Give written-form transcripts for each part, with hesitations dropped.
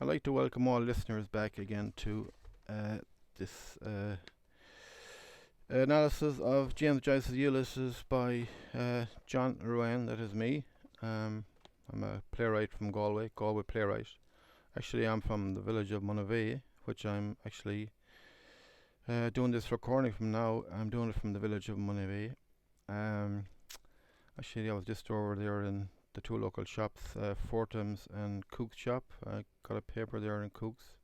I'd like to welcome all listeners back again to this analysis of James Joyce Ulysses by John Ruane. That is me. I'm a playwright from Galway Playwright. Actually, I'm from the village of Monavea, which I'm actually doing this recording from now. I'm doing it from the village of Monavea. Actually, I was just over there in the two local shops, Fortham's and Cook's shop. I got a paper there in Cook's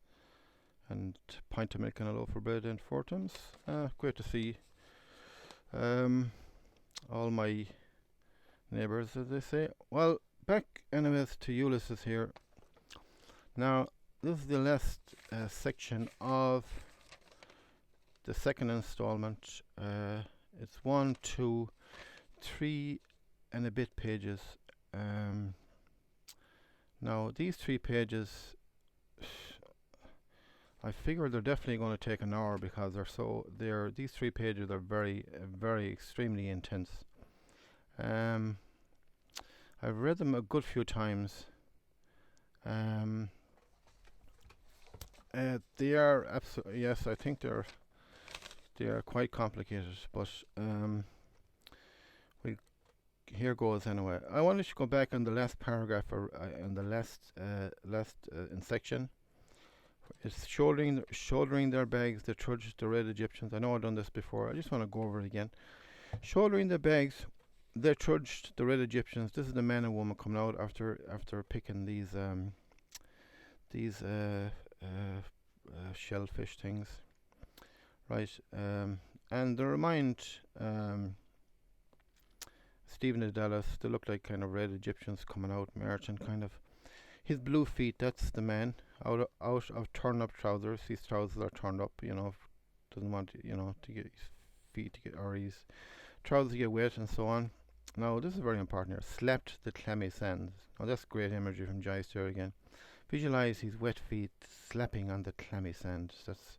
and a pint of milk and a loaf of bread in Fortham's. Great to see all my neighbours, as they say. Well, back anyways to Ulysses here. Now, this is the last section of the second installment. It's 1, 2, 3 and a bit pages. Now these 3 pages, I figure they're definitely going to take an hour because these 3 pages are very extremely intense. I've read them a good few times. They are absolutely, yes, I think they are quite complicated, but here goes anyway. I want to go back on the last paragraph, or on the last in section. It's shouldering their bags, they trudged the red Egyptians. I know I've done this before. I just want to go over it again. Shouldering their bags, they trudged the red Egyptians. This is the man and woman coming out after picking these shellfish things, right? And they remind Stephen of Dallas, they look like kind of red Egyptians coming out, marching kind of. His blue feet, that's the man, out of turned up trousers. These trousers are turned up, doesn't want, to get his feet to get, or his trousers to get wet and so on. Now, this is very important here. Slapped the clammy sands. Now, that's great imagery from Joyce there again. Visualize his wet feet slapping on the clammy sand. That's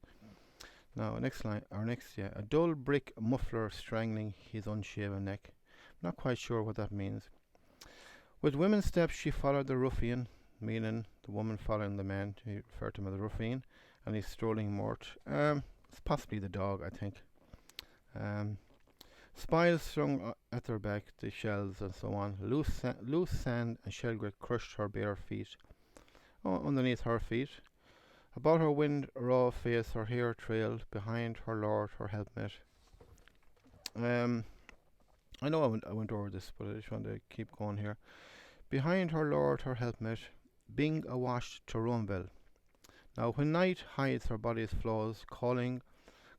now next line, or next, yeah. A dull brick muffler strangling his unshaven neck. Not quite sure what that means. With women's steps, she followed the ruffian, meaning the woman following the man. She referred to him as the ruffian, and he's strolling mort. It's possibly the dog, I think. Spiles strung at her back, the shells and so on. Loose sand and shell grit crushed her bare feet. Underneath her feet. About her wind raw face, her hair trailed. Behind her lord, her helpmate. I know I went over this, but I just want to keep going here. Behind her lord, her helpmate, Bing awash to Romeville. Now when night hides her body's flaws, calling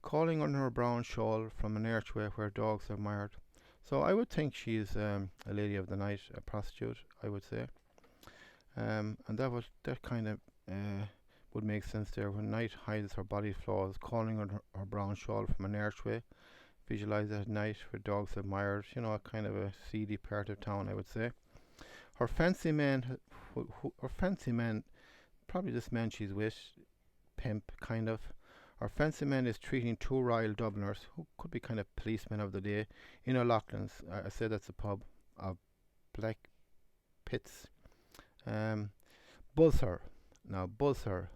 on her brown shawl from an archway where dogs are mired. So I would think she's a lady of the night, a prostitute, I would say. And that kind of would make sense there. When night hides her body's flaws, calling on her brown shawl from an archway. Visualize that at night where dogs are mired, a kind of a seedy part of town, I would say. Her fancy man, probably this man she's with, pimp, kind of. Her fancy man is treating 2 Royal Dubliners, who could be kind of policemen of the day, in O'Loughlin's. I say that's a pub of Black Pits. Buzz her. Now, buzz her.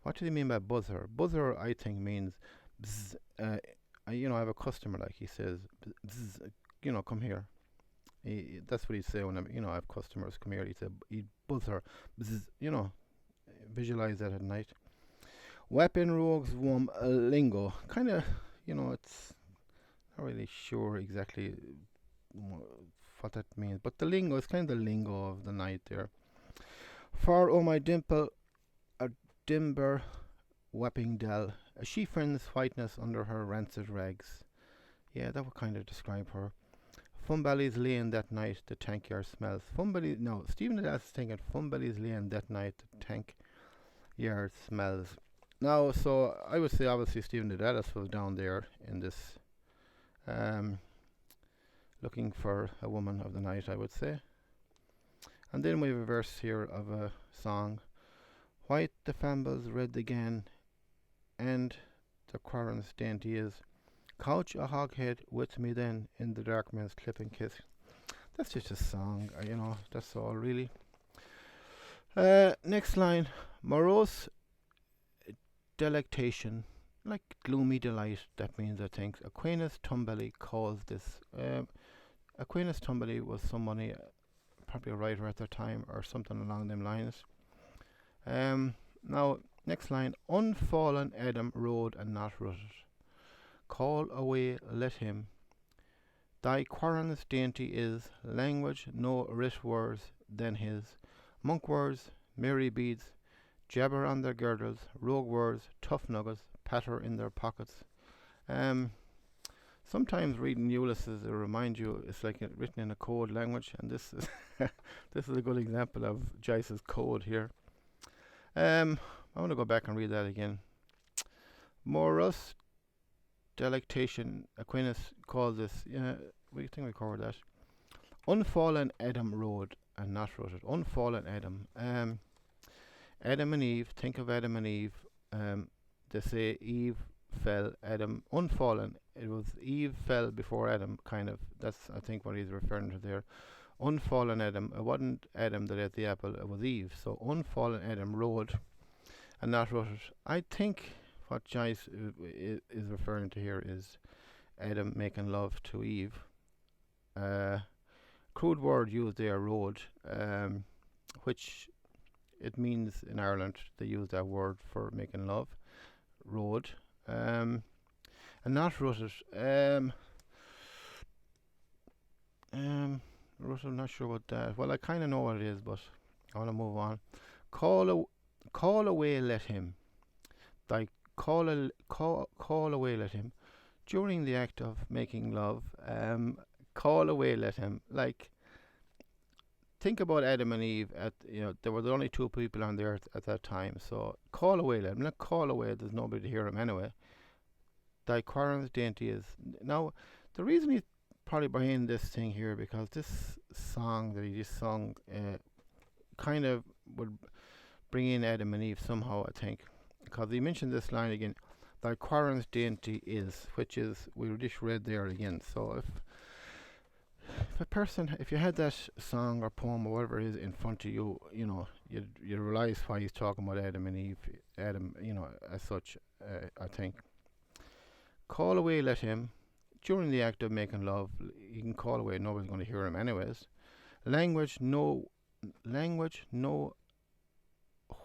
What do you mean by buzz her? Buzz her, I think, means bzz, I have a customer, like he says, bzz, come here. That's what he'd say when I have customers, come here. He'd buzz her, bzz, visualize that at night. Weapon rogues wom lingo. Kind of, it's not really sure exactly what that means, but the lingo is kind of the lingo of the night there. For oh my dimple, a dimber wepping dell, a she friend's whiteness under her rancid rags. Yeah, that would kind of describe her. Funbally's laying that night, the tank yard smells. Stephen is thinking Funbally's laying that night, the tank yard smells. Now, so I would say obviously Stephen the Dallas was down there in this, looking for a woman of the night, I would say. And then we have a verse here of a song. White the fambles, red again, and the quarren's dainty is. Couch a hoghead with me then in the dark man's clipping kiss. That's just a song, that's all really. Next line. Morose delectation, like gloomy delight, that means, I think. Aquinas Tumbeli calls this. Aquinas Tumbeli was somebody, probably a writer at the time, or something along them lines. Now, next line. Unfallen Adam rode and not rutted. Call away, let him. Thy quarren's dainty is language no writ words than his. Monk words, merry beads, jabber on their girdles, rogue words, tough nuggets, patter in their pockets. Sometimes reading Ulysses, it reminds you it's like written in a code language, and this is this is a good example of Joyce's code here. I want to go back and read that again. Morus delectation, Aquinas calls this. We think we covered that. Unfallen Adam rode and not rutted. Unfallen Adam. Adam and Eve. Think of Adam and Eve. They say Eve fell. Adam unfallen. It was Eve fell before Adam. Kind of. That's, I think, what he's referring to there. Unfallen Adam. It wasn't Adam that ate the apple. It was Eve. So unfallen Adam rode and not rutted. I think what Joyce is referring to here is Adam making love to Eve. Crude word used there, rode, which it means in Ireland they use that word for making love, rode, and not rutted. Rutted, I'm not sure what that. Well, I kind of know what it is, but I want to move on. Call away, let him. Thy call away, let him. During the act of making love, call away, let him. Like, think about Adam and Eve. There were the only two people on the earth at that time. So call away, let him. Not call away. There's nobody to hear him anyway. Thy quarren's dainty is. Now, the reason he's probably behind this thing here, because this song that he just sung kind of would bring in Adam and Eve somehow, I think, because he mentioned this line again. Thy quarren's dainty is, which is, we just read there again. So if you had that song or poem or whatever it is in front of you, you'd realize why he's talking about Adam and Eve, Adam, as such, I think. Call away, let him. During the act of making love, he can call away, nobody's going to hear him anyways. Language no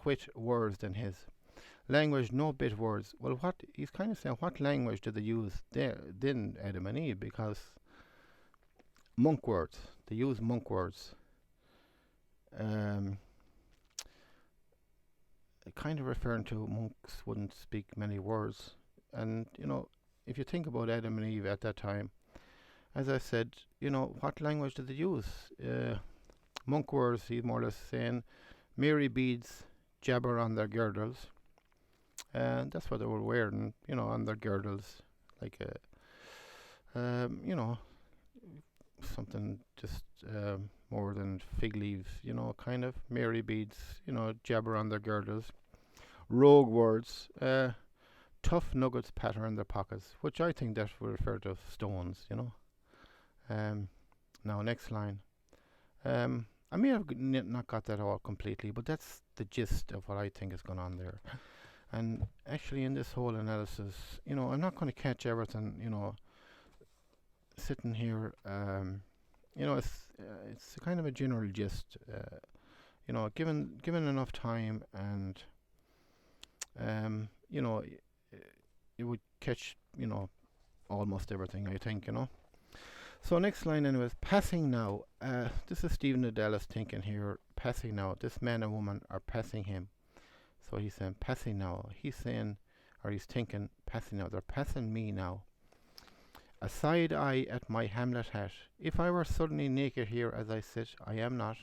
whit words than his. Language no bit words. Well, what he's kind of saying, what language did they use there, then Adam and Eve? Because monk words, they use monk words. Kind of referring to monks wouldn't speak many words. And, if you think about Adam and Eve at that time, as I said, what language did they use? Monk words, he's more or less saying, merry beads, jabber on their girdles. And that's what they were wearing, on their girdles, like something just more than fig leaves, kind of merry beads, jabber on their girdles. Rogue words, tough nuggets patter in their pockets, which I think that would refer to stones, Now, next line. I may have not got that all completely, but that's the gist of what I think is going on there. And actually, in this whole analysis, I'm not going to catch everything, sitting here. It's kind of a general gist, given enough time, and you would catch, almost everything, I think, So next line, anyways, passing now. This is Stephen Adela's thinking here. Passing now. This man and woman are passing him. So he's saying passing now. He's saying, or he's thinking, passing now. They're passing me now. A side eye at my Hamlet hat. If I were suddenly naked here as I sit, I am not.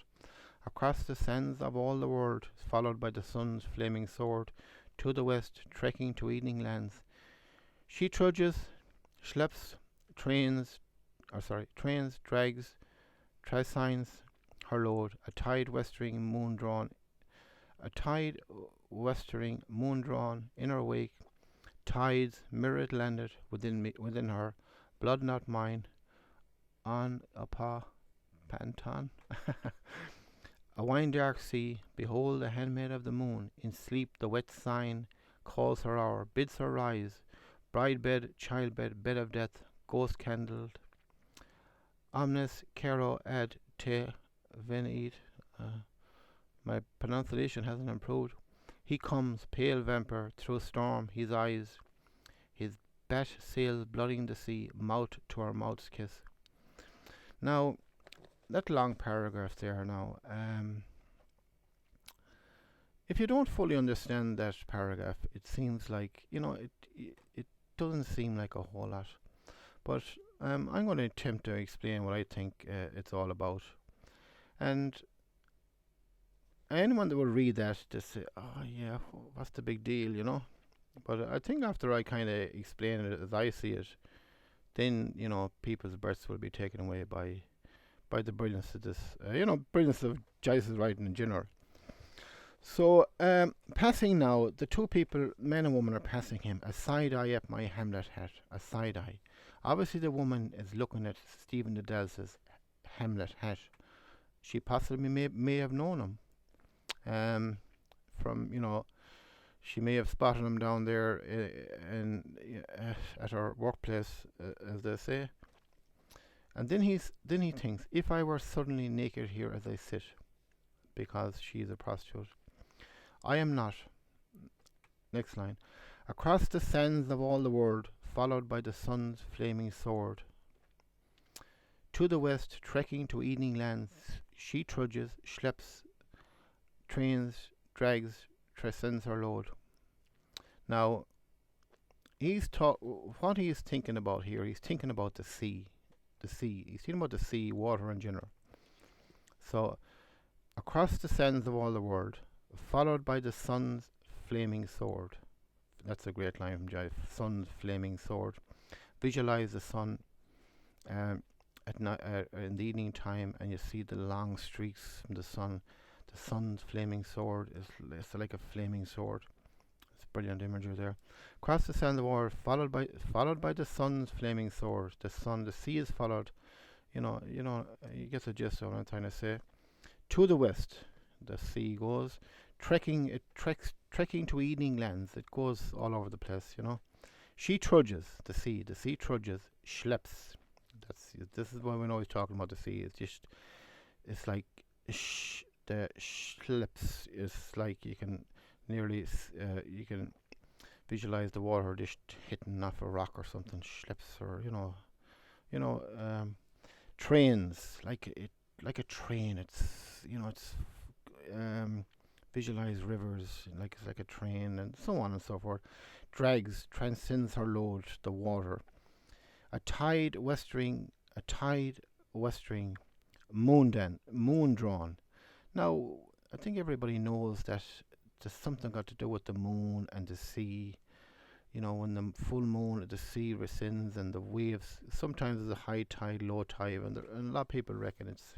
Across the sands of all the world, followed by the sun's flaming sword, to the west, trekking to evening lands. She trudges, schleps, trains, drags, trasines her load. A tide westering moon drawn in her wake. Tides mirrored landed within her. Blood not mine, on a pa panton. A wine dark sea, behold the handmaid of the moon. In sleep the wet sign calls her hour, bids her rise. Bride bed, child bed, bed of death, ghost candled. Omnes caro ad te venit. Uh, my pronunciation hasn't improved. He comes, pale vampire, through storm, his eyes, his bat sails blooding the sea, mouth to our mouth's kiss. Now, that long paragraph there now, if you don't fully understand that paragraph, it seems like, it doesn't seem like a whole lot. But I'm going to attempt to explain what I think it's all about. And anyone that will read that, just say, oh yeah, what's the big deal? But I think after I kind of explain it as I see it, then, people's breaths will be taken away by the brilliance of this, brilliance of Joyce's writing in general. So, passing now, the two people, man and woman, are passing him, a side eye at my Hamlet hat, a side eye. Obviously, the woman is looking at Stephen Dedalus' Hamlet hat. She possibly may have known him. She may have spotted him down there at her workplace, as they say. And then he thinks, if I were suddenly naked here as I sit, because she's a prostitute. I am not. Next line. Across the sands of all the world, followed by the sun's flaming sword. To the west, trekking to evening lands, she trudges, schleps, trains, drags, transcends her load. Now, what he's thinking about here, he's thinking about the sea. He's thinking about the sea, water in general. So, across the sands of all the world, followed by the sun's flaming sword. That's a great line from Jive. Sun's flaming sword. Visualize the sun at night, in the evening time, and you see the long streaks from the sun. The sun's flaming sword is like a flaming sword. It's brilliant imagery there. Across the sands of the world, followed by the sun's flaming sword. The sea is followed. You get the gist of what I'm trying to say. To the west, the sea goes. Trekking to evening lands. It goes all over the place, She trudges, the sea trudges, schleps. This is why we know he's talking about the sea. It's like the schleps is like you can nearly you can visualize the water just hitting off a rock or something. Schleps, or trains, like a train. It's visualize rivers like it's like a train, and so on and so forth. Drags, transcends her load, the water. A tide westering, moon drawn. Now, I think everybody knows that there's something got to do with the moon and the sea. When the full moon, the sea rescinds and the waves. Sometimes there's a high tide, low tide, and a lot of people reckon it's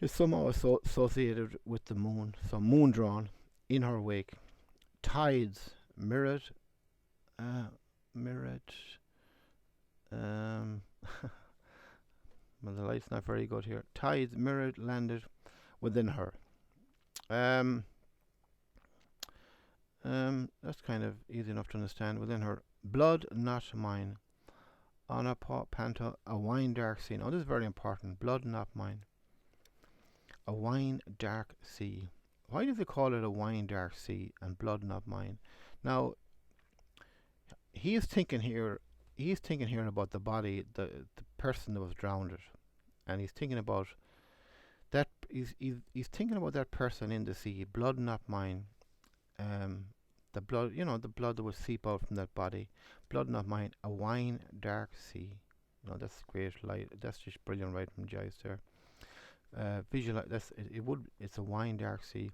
somehow associated with the moon. So moon drawn in her wake. Tides mirrored. Well, the light's not very good here. Tides mirrored landed within her. That's kind of easy enough to understand. Within her. Blood not mine. On a panto, a wine dark sea. Now this is very important. Blood not mine. A wine dark sea. Why does it call it a wine dark sea and blood not mine? Now, he is thinking here about the body, the person that was drowned, and he's thinking about that. He's thinking about that person in the sea. Blood not mine. The blood, the blood that would seep out from that body. Blood not mine. A wine dark sea. That's great light. That's just brilliant right from Joyce there. Visualize it's a wine dark sea.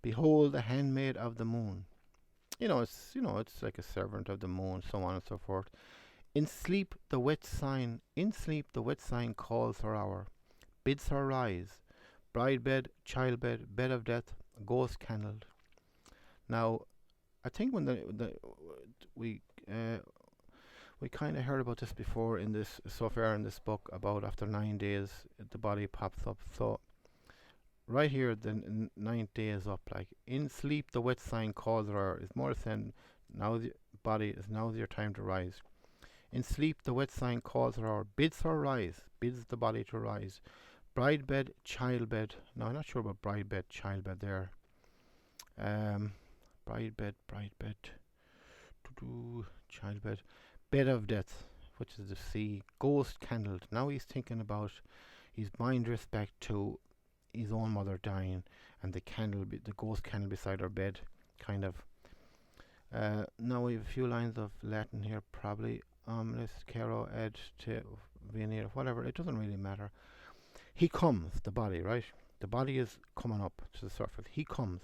Behold the handmaid of the moon. It's like a servant of the moon, so on and so forth. In sleep the wet sign calls her hour, bids her rise. Bride bed, child bed, bed of death, ghost candled. Now, I think when we kind of heard about this before so far in this book, about after 9 days the body pops up. So right here, the ninth day is up. Like, in sleep, the wet sign calls her. It's more saying, now the body is now your time to rise. In sleep, the wet sign calls her, bids her rise, bids the body to rise. Bride bed, child bed. No, I'm not sure about bride bed, child bed there. Bride bed, child bed. Bed of death, which is the sea. Ghost candled. Now he's thinking about his mind drifts back to his own mother dying, and the candle, the ghost candle beside her bed, kind of. Now we have a few lines of Latin here, probably. Omnis caro ed te venir, whatever. It doesn't really matter. He comes, the body, right? The body is coming up to the surface. He comes,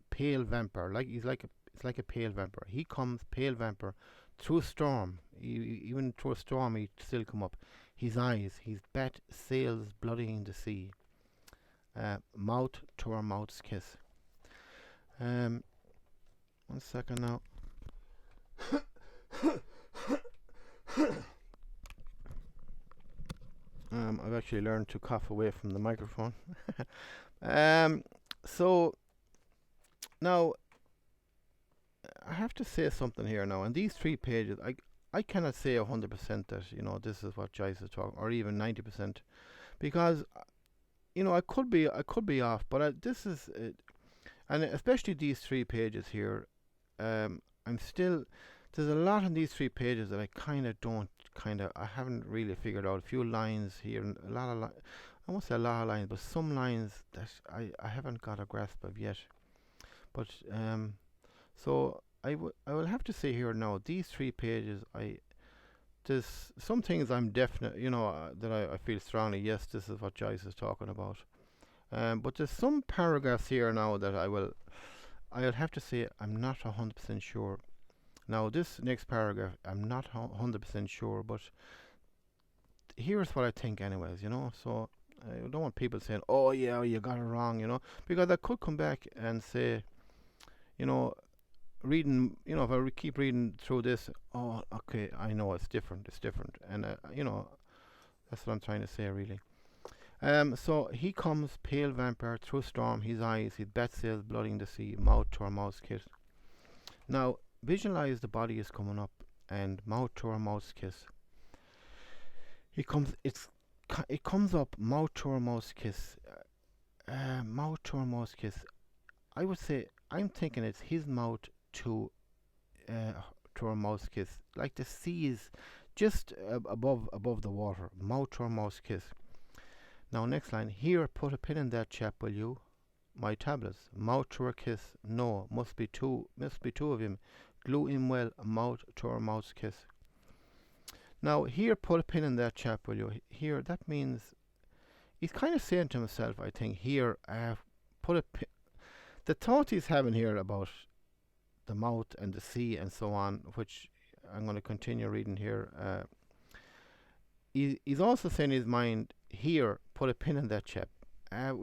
pale vampire, like it's like a pale vampire. He comes, pale vampire, through a storm. Even through a storm, he still come up. His eyes, his bat sails bloodying the sea. Mouth to our mouth's kiss. 1 second now. I've actually learned to cough away from the microphone. So now I have to say something here now. In these 3 pages, I cannot say 100% that this is what Joyce is talking, or even 90%, because I could be off, but this is and especially these 3 pages here. I'm still, there's a lot in these 3 pages that I haven't really figured out. A few lines here, and a lot of I won't say a lot of lines, but some lines that I haven't got a grasp of yet. But so I will have to say here now, these 3 pages, there's some things I'm definite, that I feel strongly, yes, this is what Joyce is talking about. But there's some paragraphs here now that I'll have to say I'm not 100% sure. Now this next paragraph, I'm not 100% sure, but here's what I think anyways, So I don't want people saying, oh yeah, you got it wrong, because I could come back and say, reading, if I keep reading through this, oh, okay, I know it's different, and that's what I'm trying to say, really. So he comes, pale vampire, through storm, his eyes, his bat sails bloodying the sea, mouth to our mouth's kiss. Now, visualize the body is coming up, and mouth to our mouth's kiss. It comes up, mouth to our mouth's kiss. Mouth to our mouth's kiss. I would say, I'm thinking it's his mouth to our mouth's kiss, like the sea is just above the water. Mouth to our mouth's kiss. Now next line. Here, put a pin in that chap, will you? My tablets. Mouth to her kiss. No, must be two of him. Glue him well. Mouth to her mouth's kiss. Now here, put a pin in that chap, will you? Here, that means he's kind of saying to himself, I think. Here, put a pin. The thought he's having here about the mouth and the sea and so on, which I'm going to continue reading here. He's also saying in his mind, here, put a pin in that chap.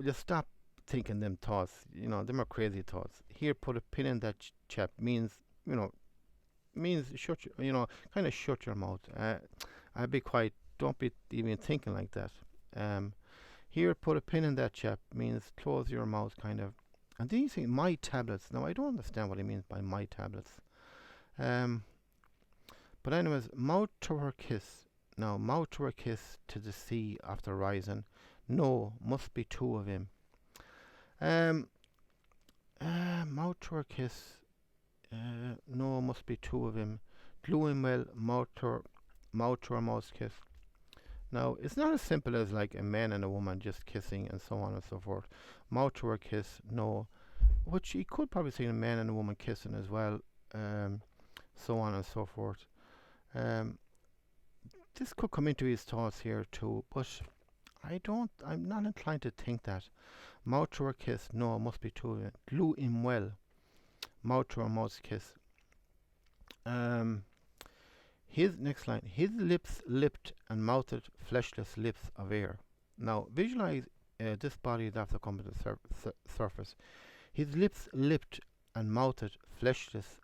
Just stop thinking them thoughts. Them are crazy thoughts. Here, put a pin in that chap means, shut kind of shut your mouth. I'd be quiet. Don't be even thinking like that. Here, put a pin in that chap means close your mouth, kind of. And then you say, my tablets. Now, I don't understand what he means by my tablets. But anyways, mouth to her kiss. Now, mouth to her kiss to the sea after rising. No, must be 2 of him. Mouth to her kiss. No, must be 2 of him. Glue him well, mouth to her mouth's kiss. Now, it's not as simple as like a man and a woman just kissing and so on and so forth. Mouth to her kiss, no. Which you could probably see a man and a woman kissing as well. So on and so forth. This could come into his thoughts here too, but I'm not inclined to think that. Mouth to her kiss, no, must be 2 of it. Glue him well. Mouth to her mouth's kiss. His next line, his lips lipped and mouthed fleshless lips of air. Now visualize this body is after coming to the surface. His lips lipped and mouthed fleshless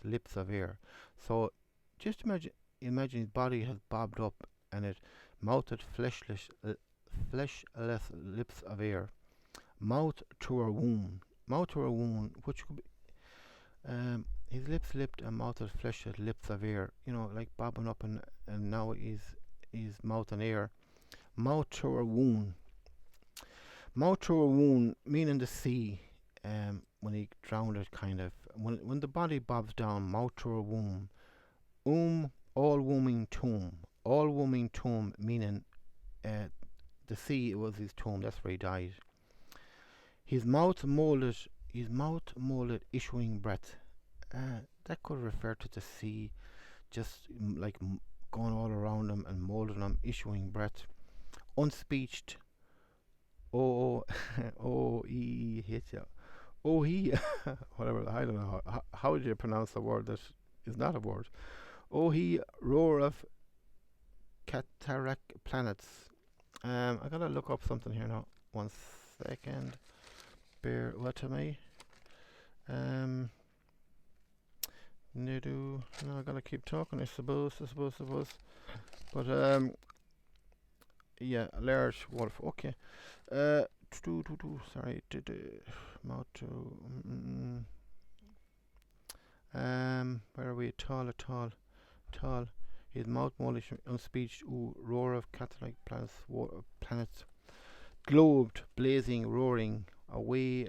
lips of air. So just imagine his body has bobbed up and it mouthed fleshless lips of air. Mouth to a wound. Mouth to a wound, which could be his lips lipped and mouth of flesh at lips of air. Like bobbing up and now he's mouth and air. Mouth to a wound. Mouth to a wound, meaning the sea. When he drowned it, kind of. When the body bobs down, mouth to a wound. All wombing tomb. All wombing tomb, meaning the sea was his tomb. That's where he died. His mouth molded, issuing breath. That could refer to the sea, just like going all around him and molding him, issuing breath. Unspeeched. Oh, oh, he hit you. Oh, he, whatever. I don't know how do you pronounce a word that is not a word. Oh, he roar of cataract planets. I gotta look up something here now. 1 second. Bear with me. No, I gotta keep talking. I suppose. But yeah, large wolf. Okay. Sorry. Mouth to. Where are we? Tall. His mouth moulish unspeeched. Roar of cataract planets. Globed, blazing, roaring. Away.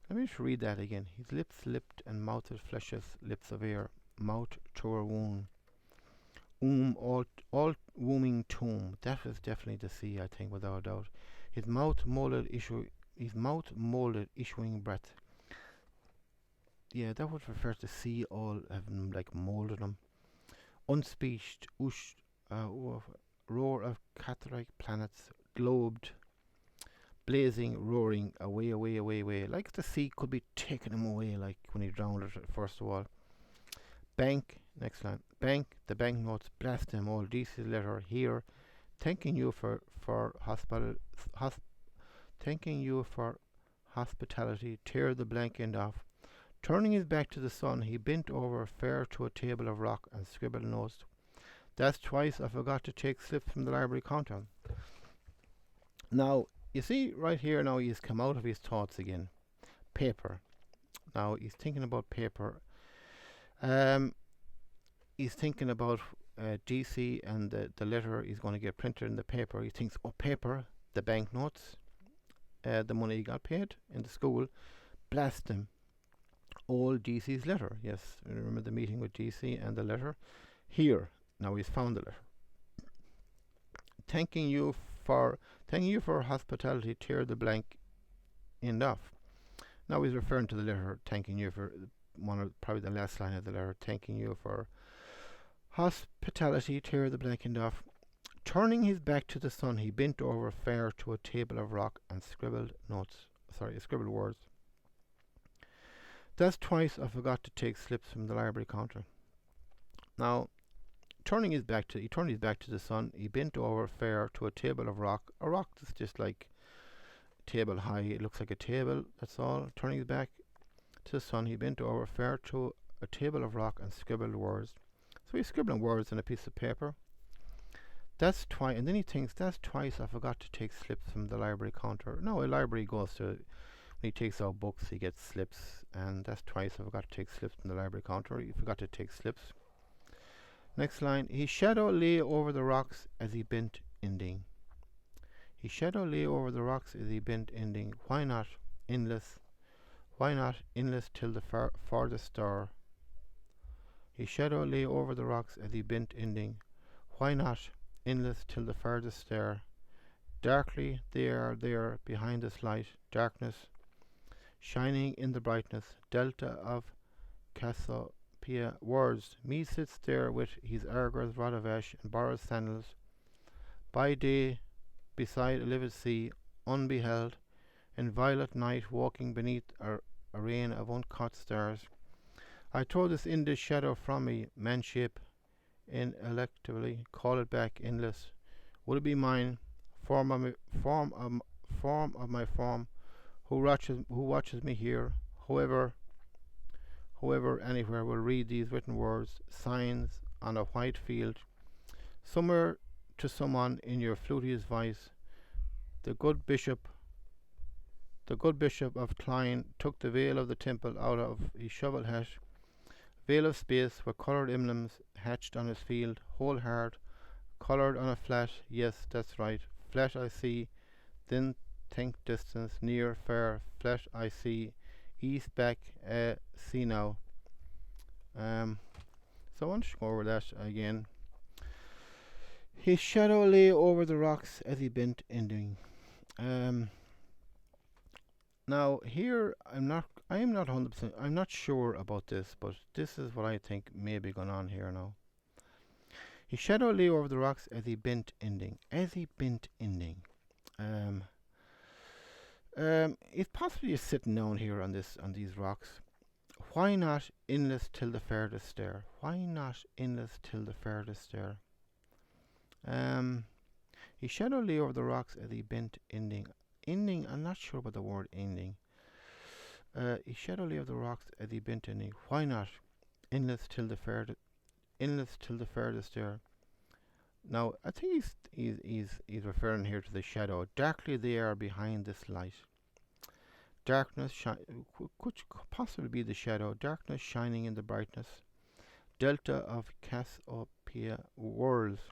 Let me just read that again. His lips lipped and mouthed fleshes, lips of air, mouth to a wound. All wombing tomb. That was definitely the sea, I think, without a doubt. His mouth molded issuing breath. Yeah, that would refer to the sea all having like molded him. Unspeeched, roar of cataract planets, globed, blazing, roaring, away. Like the sea could be taking him away, like when he drowned it, first of all. Bank, next line. Bank, the banknotes, blast him, all DC's letter here. Thanking you for hospitality, tear the blank end off. Turning his back to the sun, he bent over fair to a table of rock and scribbled notes. That's twice I forgot to take slips from the library counter. Now, you see right here now he's come out of his thoughts again. Paper. Now he's thinking about paper. He's thinking about DC and the letter is going to get printed in the paper. He thinks, paper, the banknotes, the money he got paid in the school, blast him. All DC's letter. Yes, remember the meeting with DC and the letter? Here, now he's found the letter. Thanking you for hospitality, tear the blank end off. Now he's referring to the letter, thanking you for probably the last line of the letter, thanking you for hospitality, tear the blank end off. Turning his back to the sun, he bent over fair to a table of rock and scribbled words. That's twice I forgot to take slips from the library counter. Now, he turned his back to the sun. He bent over fair to a table of rock. A rock that's just like table high. It looks like a table. That's all. Turning his back to the sun, he bent over fair to a table of rock and scribbled words. So he's scribbling words on a piece of paper. That's twice. And then he thinks, that's twice I forgot to take slips from the library counter. No, a library goes to. When he takes out books, he gets slips, and that's twice I forgot to take slips from the library counter. He forgot to take slips. Next line. His shadow lay over the rocks as he bent, ending. His shadow lay over the rocks as he bent, ending. Why not endless? Why not endless till the farthest star? His shadow lay over the rocks as he bent, ending. Why not endless till the farthest star? Darkly they are there behind this light, darkness, shining in the brightness, delta of Cassiopeia words. Me sits there with his Argos rod of ash and borrowed sandals, by day beside a livid sea, unbeheld, in violet night walking beneath a rain of uncaught stars. I throw this endless shadow from me, manship, ineluctably, call it back endless. Will it be mine, form of my form, who watches me here, whoever, anywhere will read these written words, signs on a white field, somewhere to someone in your flutiest voice, the good bishop the good bishop of Clyne took the veil of the temple out of his shovel hat, veil of space where coloured emblems hatched on his field, whole heart, coloured on a flat, yes, that's right, flat I see, then think distance, near, far, flat I see, east, back, see now. So I want to go over that again. His shadow lay over the rocks as he bent ending. Now here I am not 100%. I'm not sure about this, but this is what I think may be going on here now. His shadow lay over the rocks as he bent ending. As he bent ending. If possibly is sitting down here on these rocks. Why not endless till the farthest stare? Why not endless till the farthest stare? His shadow lay over the rocks as he bent ending. Ending, I'm not sure about the word ending. His shadow lay over the rocks as he bent ending. Why not endless till the farthest stare? Now, I think he's referring here to the shadow. Darkly they are behind this light. Darkness could possibly be the shadow. Darkness shining in the brightness. Delta of Cassiopeia whirls.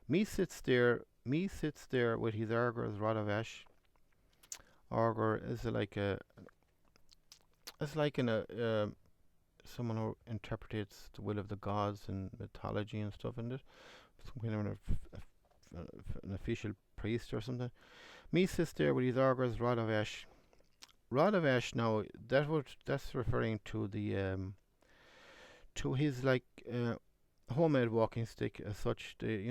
Me sits there with his Arger's rod of ash. Arger is like someone who interprets the will of the gods and mythology and stuff in it. Some kind of an official priest or something. Me sits there with his Arger's rod of ash. Rod of ash. Now that's referring to the to his homemade walking stick as such. The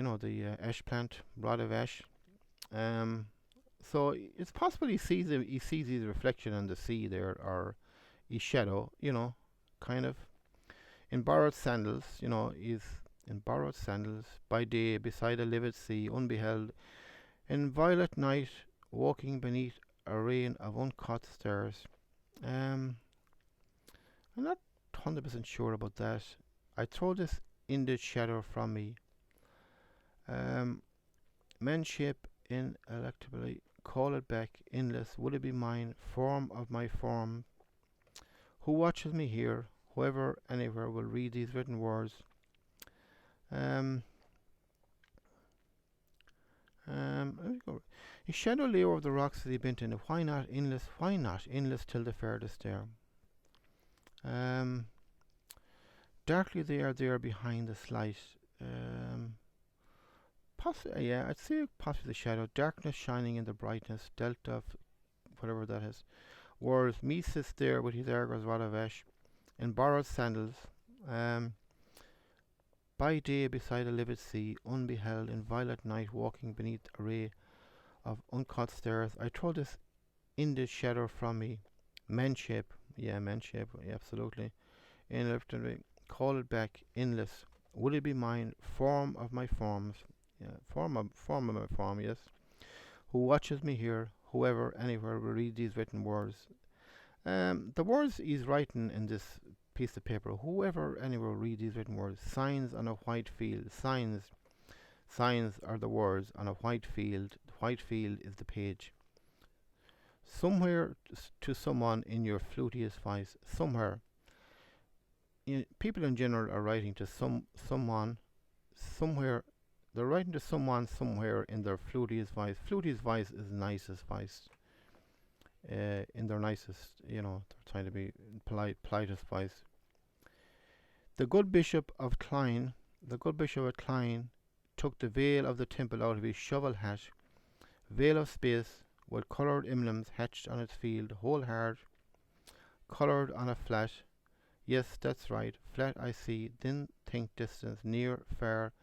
ash plant, rod of ash. So it's possible he sees his reflection on the sea there, or his shadow. Kind of in borrowed sandals. He's in borrowed sandals by day beside a livid sea, unbeheld. In violet night, walking beneath a rain of uncaught stars. I'm not 100% sure about that. I throw this ended shadow from me. Men shape ineluctably, call it back, endless, will it be mine, form of my form. Who watches me here, whoever, anywhere will read these written words. Let me go. His shadow lay over the rocks as he bent in. Why not endless till the farthest stare. Darkly they are there behind the slight. I'd say possibly the shadow. Darkness shining in the brightness. Delta of whatever that is. Whereas me sits there with his Arger's rod of ash in borrowed sandals. By day beside a livid sea, unbeheld in violet night, walking beneath a ray of uncaught stars. I throw this ended shadow from me. Manshape, absolutely. Ineluctably, call it back, endless. Will it be mine? Form of my forms. Form of my form, yes. Who watches me here, whoever, anywhere will read these written words. The words he's writing in this piece of paper, whoever, anywhere will read these written words. Signs on a white field. Signs are the words on a white field. The white field is the page. Somewhere to someone in your flutiest voice. Somewhere. People in general are writing to someone somewhere. They're writing to someone somewhere in their flutiest voice. Flutiest voice is nicest voice. In their nicest, they're trying to be politest voice. The good bishop of Clyne took the veil of the temple out of his shovel hat, veil of space with coloured emblems hatched on its field, whole heart, coloured on a flat. Yes, that's right, flat I see, then think distance, near, far,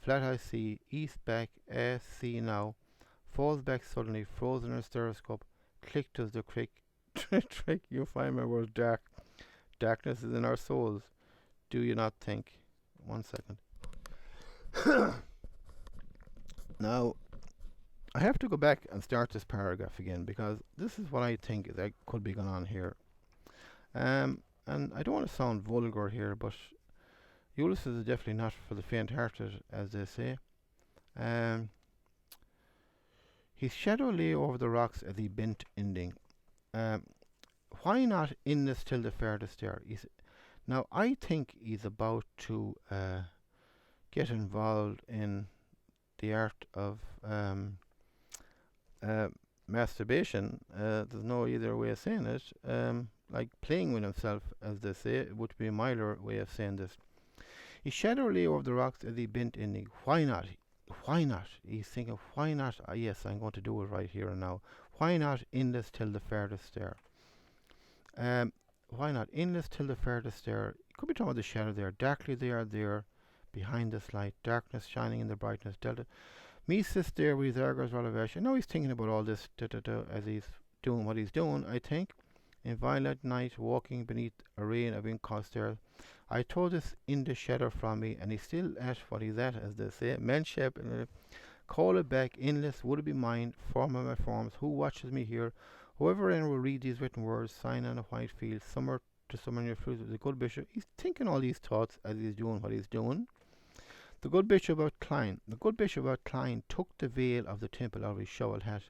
flat I see, east, back, see now, falls back suddenly, frozen in a stereoscope, click does the trick, you find my words dark. Darkness is in our souls. Do you not think? 1 second. Now, I have to go back and start this paragraph again because this is what I think that could be going on here. And I don't want to sound vulgar here, but Ulysses is definitely not for the faint-hearted, as they say. Um, his shadow lay over the rocks as he bent ending. Um, why not endless till the farthest star? Now I think he's about to get involved in the art of uh, masturbation. There's no either way of saying it. Like playing with himself, as they say, it would be a milder way of saying this. His shadow lay over the rocks as he bent in. Why not? Why not? He's thinking, why not? Yes, I'm going to do it right here and now. Why not endless till the farthest star? Why not endless till the farthest star? Could be talking about the shadow there. Darkly they are there, behind this light, darkness shining in the brightness. Delta. Me sits there with his argos relevation. Now he's thinking about all this as he's doing what he's doing, I think. In violet night, walking beneath a rain of incaused there. I told this in the shadow from me, and he's still at what he's at, as they say. Menshep, call it back, endless, would it be mine, form of my forms, who watches me here? Whoever in will read these written words, sign on a white field, summer to summer in your fruit, the good bishop. He's thinking all these thoughts as he's doing what he's doing. The good bishop of Clyne. The good bishop of Clyne took the veil of the temple out of his shovel hat.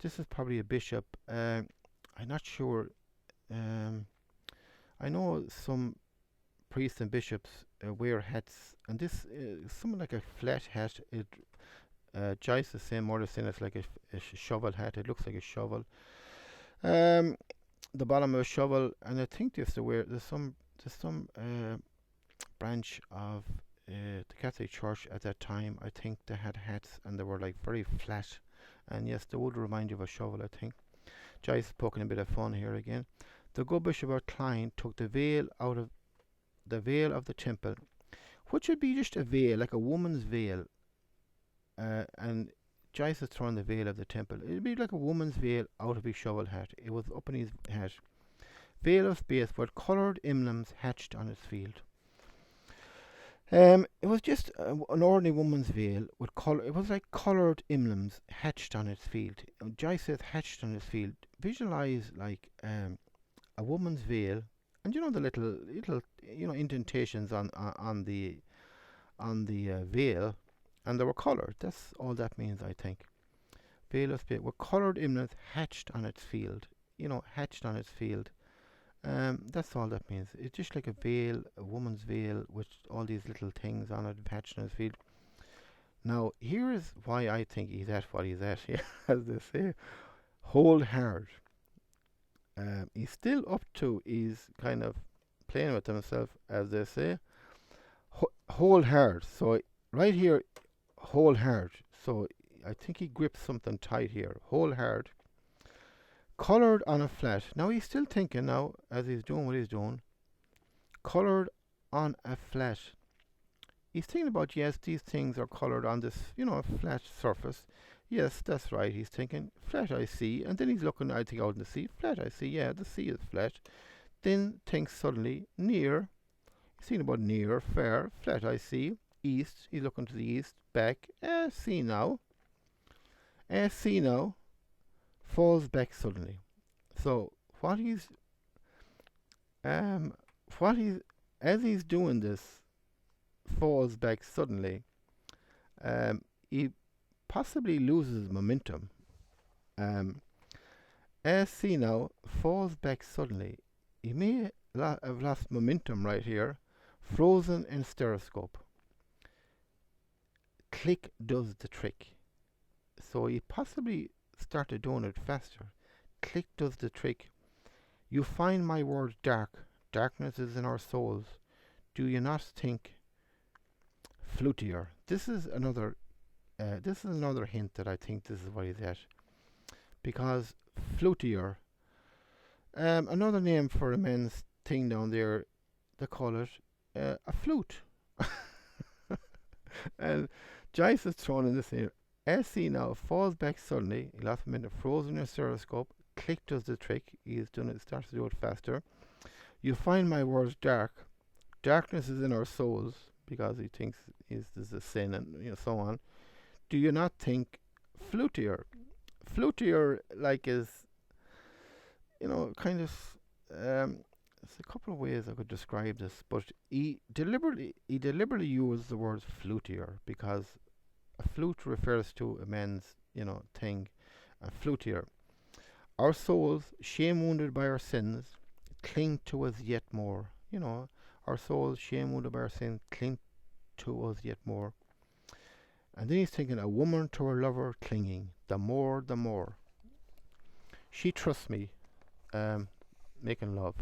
This is probably a bishop. I'm not sure. I know some priests and bishops wear hats, and this is something like a flat hat. Joyce is saying more or less it's like a shovel hat. It looks like a shovel. The bottom of a shovel, and I think they used to wear. There's some branch of the Catholic Church at that time. I think they had hats, and they were like very flat. And yes, they would remind you of a shovel, I think. Joyce is poking a bit of fun here again. The good bishop of Clyne took the veil out of the temple, which would be just a veil, like a woman's veil. And Joyce is throwing the veil of the temple. It would be like a woman's veil out of his shovel hat. It was up in his hat. Veil of space with coloured emblems hatched on its field. It was just an ordinary woman's veil with colour. It was like coloured emblems hatched on its field. Joyce says hatched on its field. Visualize like a woman's veil, and you know the little indentations on the veil, and they were coloured. That's all that means, I think. Veil of space with coloured emblems hatched on its field. Hatched on its field. That's all that means. It's just like a veil, a woman's veil, with all these little things on it, patched on his feet. Now, here is why I think he's at what he's at here, as they say. Hold hard. He's still up to, he's kind of playing with himself, as they say. Hold hard. So, right here, hold hard. So, I think he grips something tight here. Hold hard. Coloured on a flat. Now he's still thinking now, as he's doing what he's doing. Coloured on a flat. He's thinking about, yes, these things are coloured on this, flat surface. Yes, that's right. He's thinking, flat I see. And then he's looking, I think, out in the sea. Flat I see. Yeah, the sea is flat. Then thinks suddenly, near. He's thinking about near, fair, flat I see. East. He's looking to the east. Back. See now. See now. Falls back suddenly. So as he's doing this, falls back suddenly. He possibly loses momentum. See now, falls back suddenly. He may have lost momentum right here. Frozen in stereoscope. Click does the trick. So he possibly started doing it faster. Click does the trick. You find my word dark. Darkness is in our souls. Do you not think flutier? This is another hint that I think this is what he's at. Because flutier, another name for a men's thing down there, they call it a flute. And Joyce is thrown in this here. SC now falls back suddenly. He lost a minute, frozen in a stereoscope. Click does the trick. He's done it, starts to do it faster. You find my words dark. Darkness is in our souls, because he thinks this is a sin, and so on. Do you not think flutier? Flutier, like, is kind of there's a couple of ways I could describe this, but he deliberately used the word flutier because A flute refers to a man's, thing. A flutier. Our souls, shame wounded by our sins, cling to us yet more. Our souls, shame wounded by our sins, cling to us yet more. And then he's thinking, a woman to her lover clinging, the more, the more. She trusts me, making love.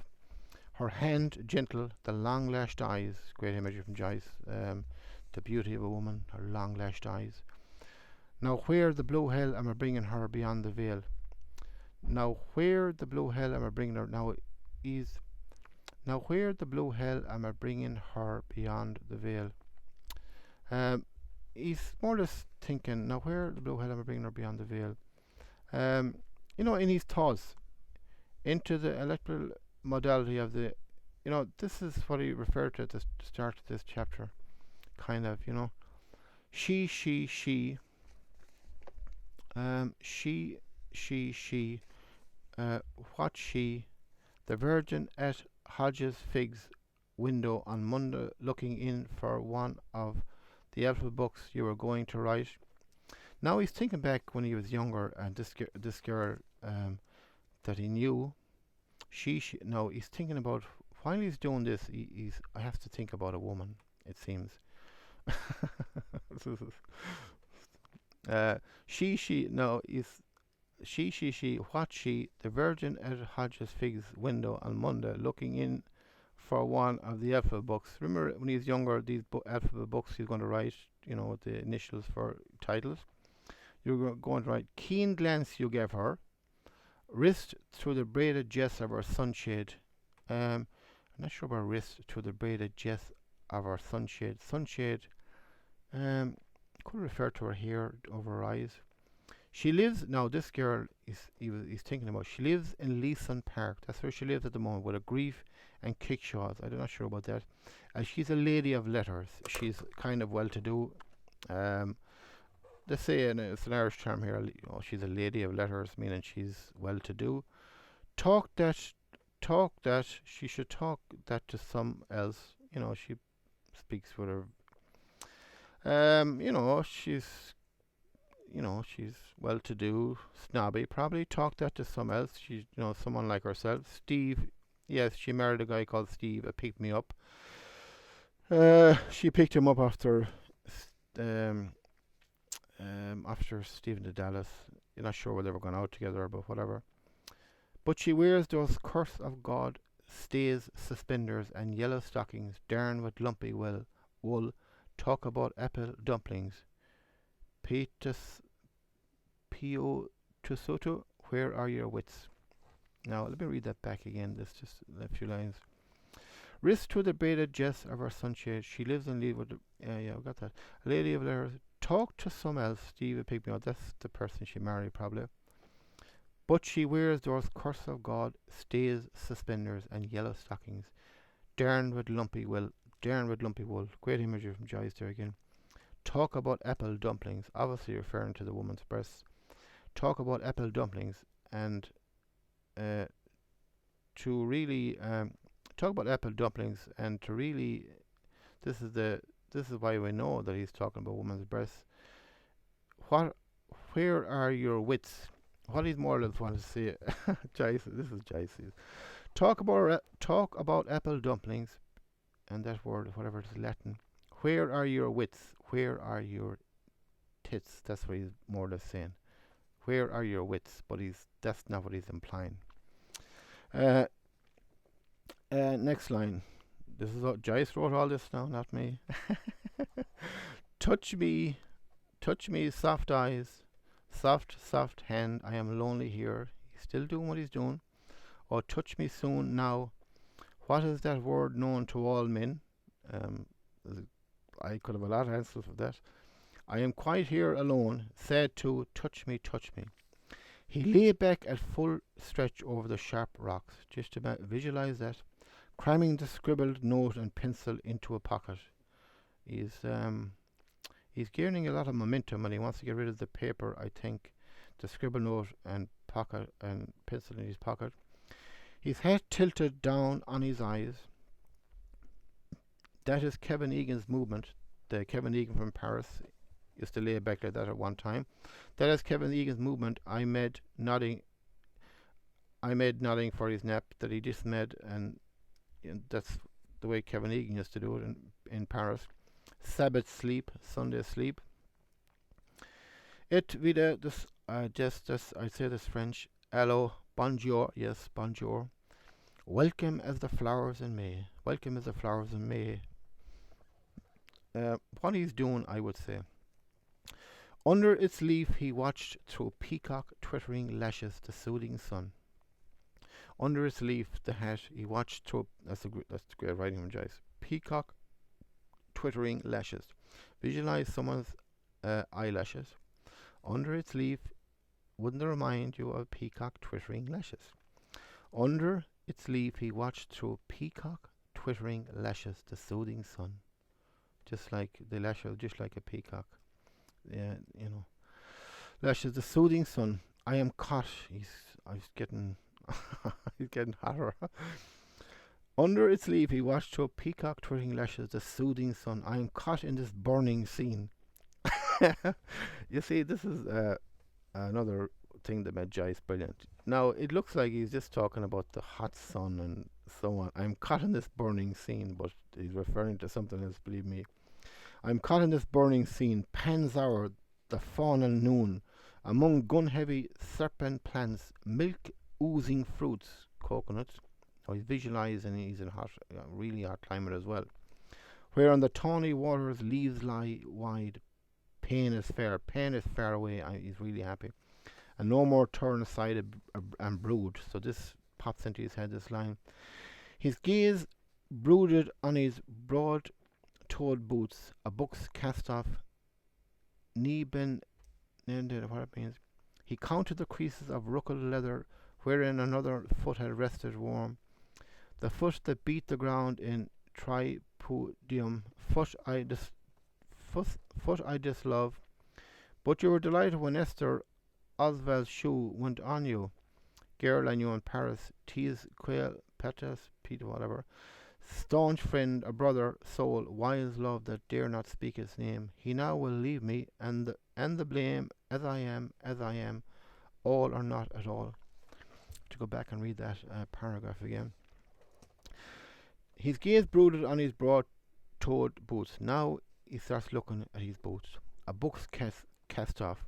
Her hand gentle, the long lashed eyes, great imagery from Joyce, the beauty of a woman, her long lashed eyes. Now where the blue hell am I bringing her beyond the veil? Now where the blue hell am I bringing her? Now where the blue hell am I bringing her beyond the veil? He's more or less thinking, now where the blue hell am I bringing her beyond the veil? In his thoughts, into the electoral modality of the, this is what he referred to at the start of this chapter, kind of, she, what she, the virgin at Hodges Figs window on Monday, looking in for one of the alphabet books you were going to write. Now he's thinking back when he was younger, and this girl that he knew, now he's thinking about, while he's doing this, I have to think about a woman, it seems. What she, the virgin at Hodges Figs window on Monday, looking in for one of the alphabet books. Remember when he's younger, these alphabet books he's going to write, with the initials for titles. You're going to write, keen glance you gave her, wrist through the braided jess of her sunshade. I'm not sure about wrist through the braided jess of her sunshade. Sunshade, could refer to her hair over her eyes. She lives, now this girl he's thinking about, she lives in Leeson Park. That's where she lives at the moment, with a grief and kickshaws. I'm not sure about that. She's a lady of letters. She's kind of well-to-do. Let's say, it's an Irish term here, she's a lady of letters, meaning she's well-to-do. Talk that she should talk that to some else. She speaks with her. She's well-to-do, snobby. Probably talk that to some else. She's, someone like herself. Steve, yes, she married a guy called Steve. Picked me up. She picked him up after Stephen to Dallas. You're not sure whether they were going out together, but whatever. But she wears those curse of God stays suspenders and yellow stockings, darned with lumpy wool. Talk about apple dumplings. Pio Tusoto, where are your wits? Now let me read that back again. That's just a few lines. Wrist to the braided jess of her sunshade. She lives and leave with I got that. A lady of letters. Talk to some else. Steve picked me up. That's the person she married, probably. But she wears those curse of God stays suspenders and yellow stockings, darned with lumpy wool. Great imagery from Joyce there again. Talk about apple dumplings, obviously referring to the woman's breasts. Talk about apple dumplings, and to really talk about apple dumplings, and to really, this is why we know that he's talking about woman's breasts. Where are your wits? What he's more or less want to say, Joyce. This is Joyce. Talk about apple dumplings, and that word, whatever it is, Latin. Where are your wits? Where are your tits? That's what he's more or less saying. Where are your wits? But that's not what he's implying. Next line. This is what Joyce wrote all this now, not me. Touch me, soft eyes, soft hand. I am lonely here. He's still doing what he's doing. Oh, touch me soon now. What is that word known to all men? I could have a lot of answers for that. I am quite here alone, said to touch me. He lay back at full stretch over the sharp rocks, just about visualize that, cramming the scribbled note and pencil into a pocket. He's gaining a lot of momentum, and he wants to get rid of the paper, I think, the scribbled note and pocket and pencil in his pocket. His head tilted down on his eyes. That is Kevin Egan's movement. The Kevin Egan from Paris used to lay back like that at one time. That is Kevin Egan's movement. I made nodding for his nap that he just made, and that's the way Kevin Egan used to do it in Paris. Sabbath sleep, Sunday sleep. It vida this just this I say this French. Hello, bonjour, yes, bonjour. Welcome as the flowers in May. Welcome as the flowers in May. What he's doing, I would say. Under its leaf he watched through peacock twittering lashes the soothing sun. Under its leaf, the hat, he watched through. That's great writing from Joyce. Peacock twittering lashes. Visualize someone's eyelashes. Under its leaf, wouldn't it remind you of peacock twittering lashes? Under its leaf, he watched through peacock twittering lashes the soothing sun. Just like the lashes, just like a peacock. Yeah, lashes the soothing sun. I am caught. I was getting. He's getting hotter. Under its leaf, he watched through peacock twittering lashes the soothing sun. I am caught in this burning scene. You see, this is another thing that made Joyce brilliant. Now, it looks like he's just talking about the hot sun and so on. I'm caught in this burning scene, but he's referring to something else, believe me. I'm caught in this burning scene, Pan's hour, the fawn and noon, among gun-heavy serpent plants, milk oozing fruits, coconuts. Now he's visualizing he's in hot, really hot climate as well. Where on the tawny waters leaves lie wide, pain is far away. He's really happy. And no more turn aside and brood. So this pops into his head, this line. His gaze brooded on his broad-toed boots, a book's cast off, knee bend, what it means. He counted the creases of ruckled leather wherein another foot had rested warm. The foot that beat the ground in tripudium, foot I dislove. But you were delighted when Esther Oswald's shoe went on you. Girl I knew in Paris, tease quail, petas, Peter, whatever. Staunch friend, a brother, soul, wise love that dare not speak his name. He now will leave me, and the blame, as I am, all or not at all. To go back and read that paragraph again. His gaze brooded on his broad-toed boots. Now he starts looking at his boots. A book's cast off.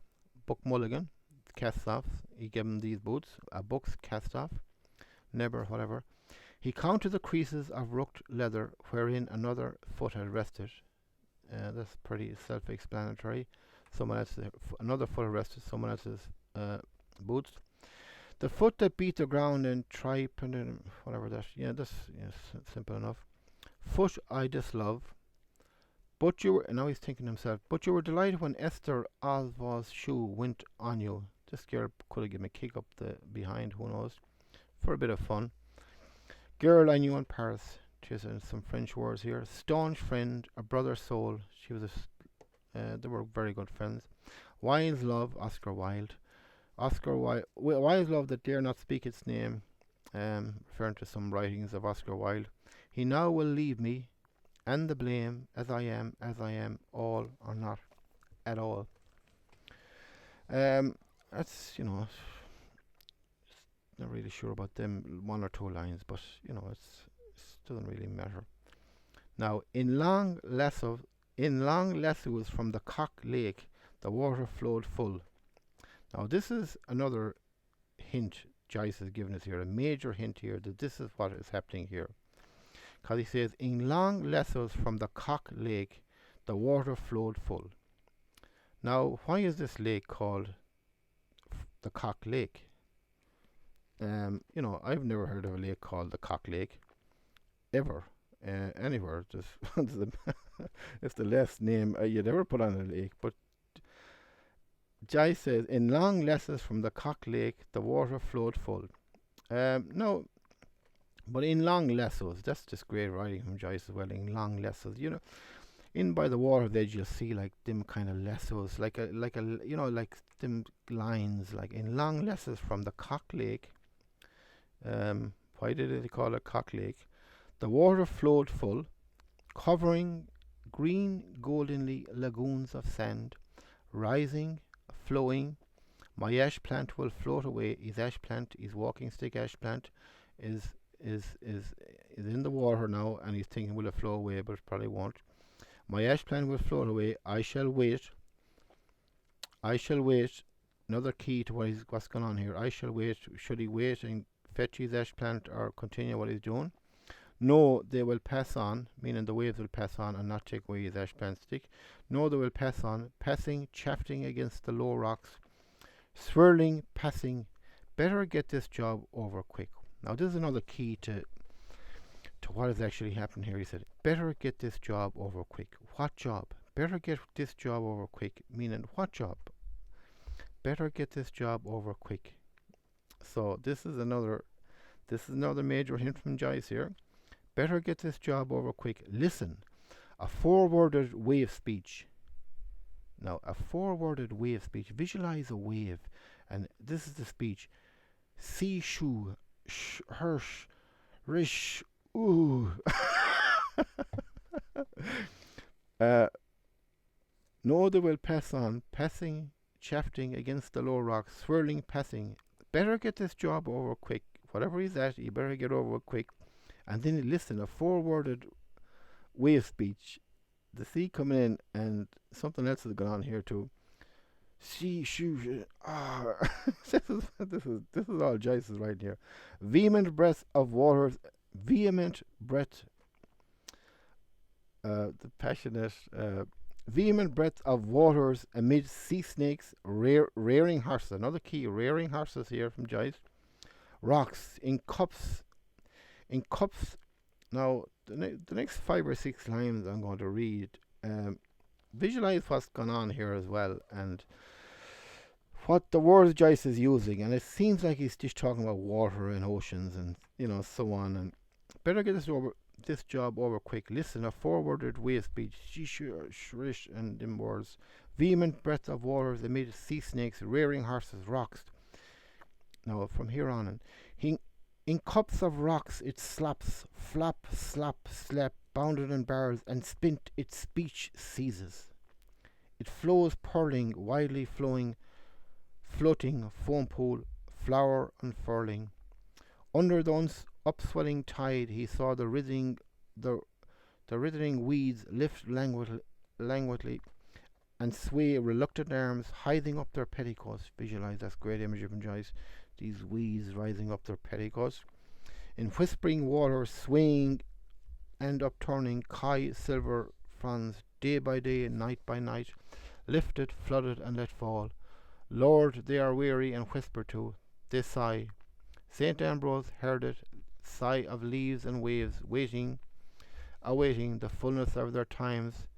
Buck Mulligan casts off. He gave him these boots. A book's cast off. Never, whatever. He counted the creases of rucked leather wherein another foot had rested. That's pretty self-explanatory. Another foot had rested someone else's boots. The foot that beat the ground in whatever that. Yeah, that's simple enough. Foot I dislove. But you were, now he's thinking to himself, but you were delighted when Esther Oswald's shoe went on you. This girl could have given me a kick up the behind, who knows, for a bit of fun. Girl I knew in Paris. She has some French words here. Staunch friend, a brother soul. She was they were very good friends. Wise love, Oscar Wilde. Wise love that dare not speak its name, referring to some writings of Oscar Wilde. He now will leave me, and the blame, as I am, all or not at all. That's, not really sure about them one or two lines, but it doesn't really matter. Now, in long lassos from the Cock Lake, the water flowed full. Now, this is another hint Joyce has given us here, a major hint here that this is what is happening here. Because he says, in long lassos from the Cock Lake, the water flowed full. Now, why is this lake called the Cock Lake? I've never heard of a lake called the Cock Lake, ever, anywhere. It's the last name you'd ever put on a lake, but Joyce says, in long lassos from the Cock Lake, the water flowed full. No, but in long lassos, that's just great writing from Joyce as well. In long lassos, in by the water's edge, you'll see like them kind of lassos, like them lines, like in long lassos from the Cock Lake. Why did they call it Cock Lake? The water flowed full, covering green goldenly lagoons of sand, rising, flowing. My ash plant will float away. His ash plant, his walking stick ash plant, is is is is in the water now, and he's thinking, will it flow away? But it probably won't. My ash plant will float away. I shall wait. I shall wait. Another key to what's going on here. I shall wait. Should he wait and fetch his ash plant or continue what he's doing? No, they will pass on, meaning the waves will pass on and not take away his ash plant stick. No, they will pass on, passing, chafing against the low rocks, swirling, passing. Better get this job over quick. Now, this is another key to what is actually happening here. He said, better get this job over quick. What job? Better get this job over quick, meaning what job? Better get this job over quick. So this is another major hint from Joyce here. Better get this job over quick. Listen, a four-worded way of speech. Now, a four-worded way of speech. Visualize a wave, and this is the speech. See, shu, hirsch, rish, ooh. No, they will pass on, passing, shafting against the low rocks, swirling, passing. Better get this job over quick. Whatever he's at, you better get over quick. And then listen, a four-worded way of speech. The sea coming in, and something else has gone on here too. See, shoo, ah. this is all Joyce is right here. Vehement breath of waters, vehement breath. The passionate. Vehement breath of waters amid sea snakes, rearing horses. Another key, rearing horses here from Joyce. Rocks in cups. Now, the next 5 or 6 lines I'm going to read. Visualize what's gone on here as well, and what the words Joyce is using. And it seems like he's just talking about water and oceans and so on. And better get this job over quick. Listen, a forwarded way of speech. Shrish and them words. Vehement breath of waters amid sea snakes, rearing horses, rocks. Now from here on, and in cups of rocks it slaps, flap, slap, slap, bounded in bars, and spint its speech seizes. It flows purling, widely flowing, floating, foam pool, flower unfurling. Under the upswelling tide he saw the writhing weeds lift languidly and sway reluctant arms, hiding up their petticoats. Visualize, that's great imagery from Joyce. These weeds rising up their petticoats. In whispering water, swaying and upturning, kai silver fronds, day by day, night by night, lifted, flooded, and let fall. Lord, they are weary, and whisper to, they sigh. St. Ambrose heard it, sigh of leaves and waves, awaiting the fullness of their times.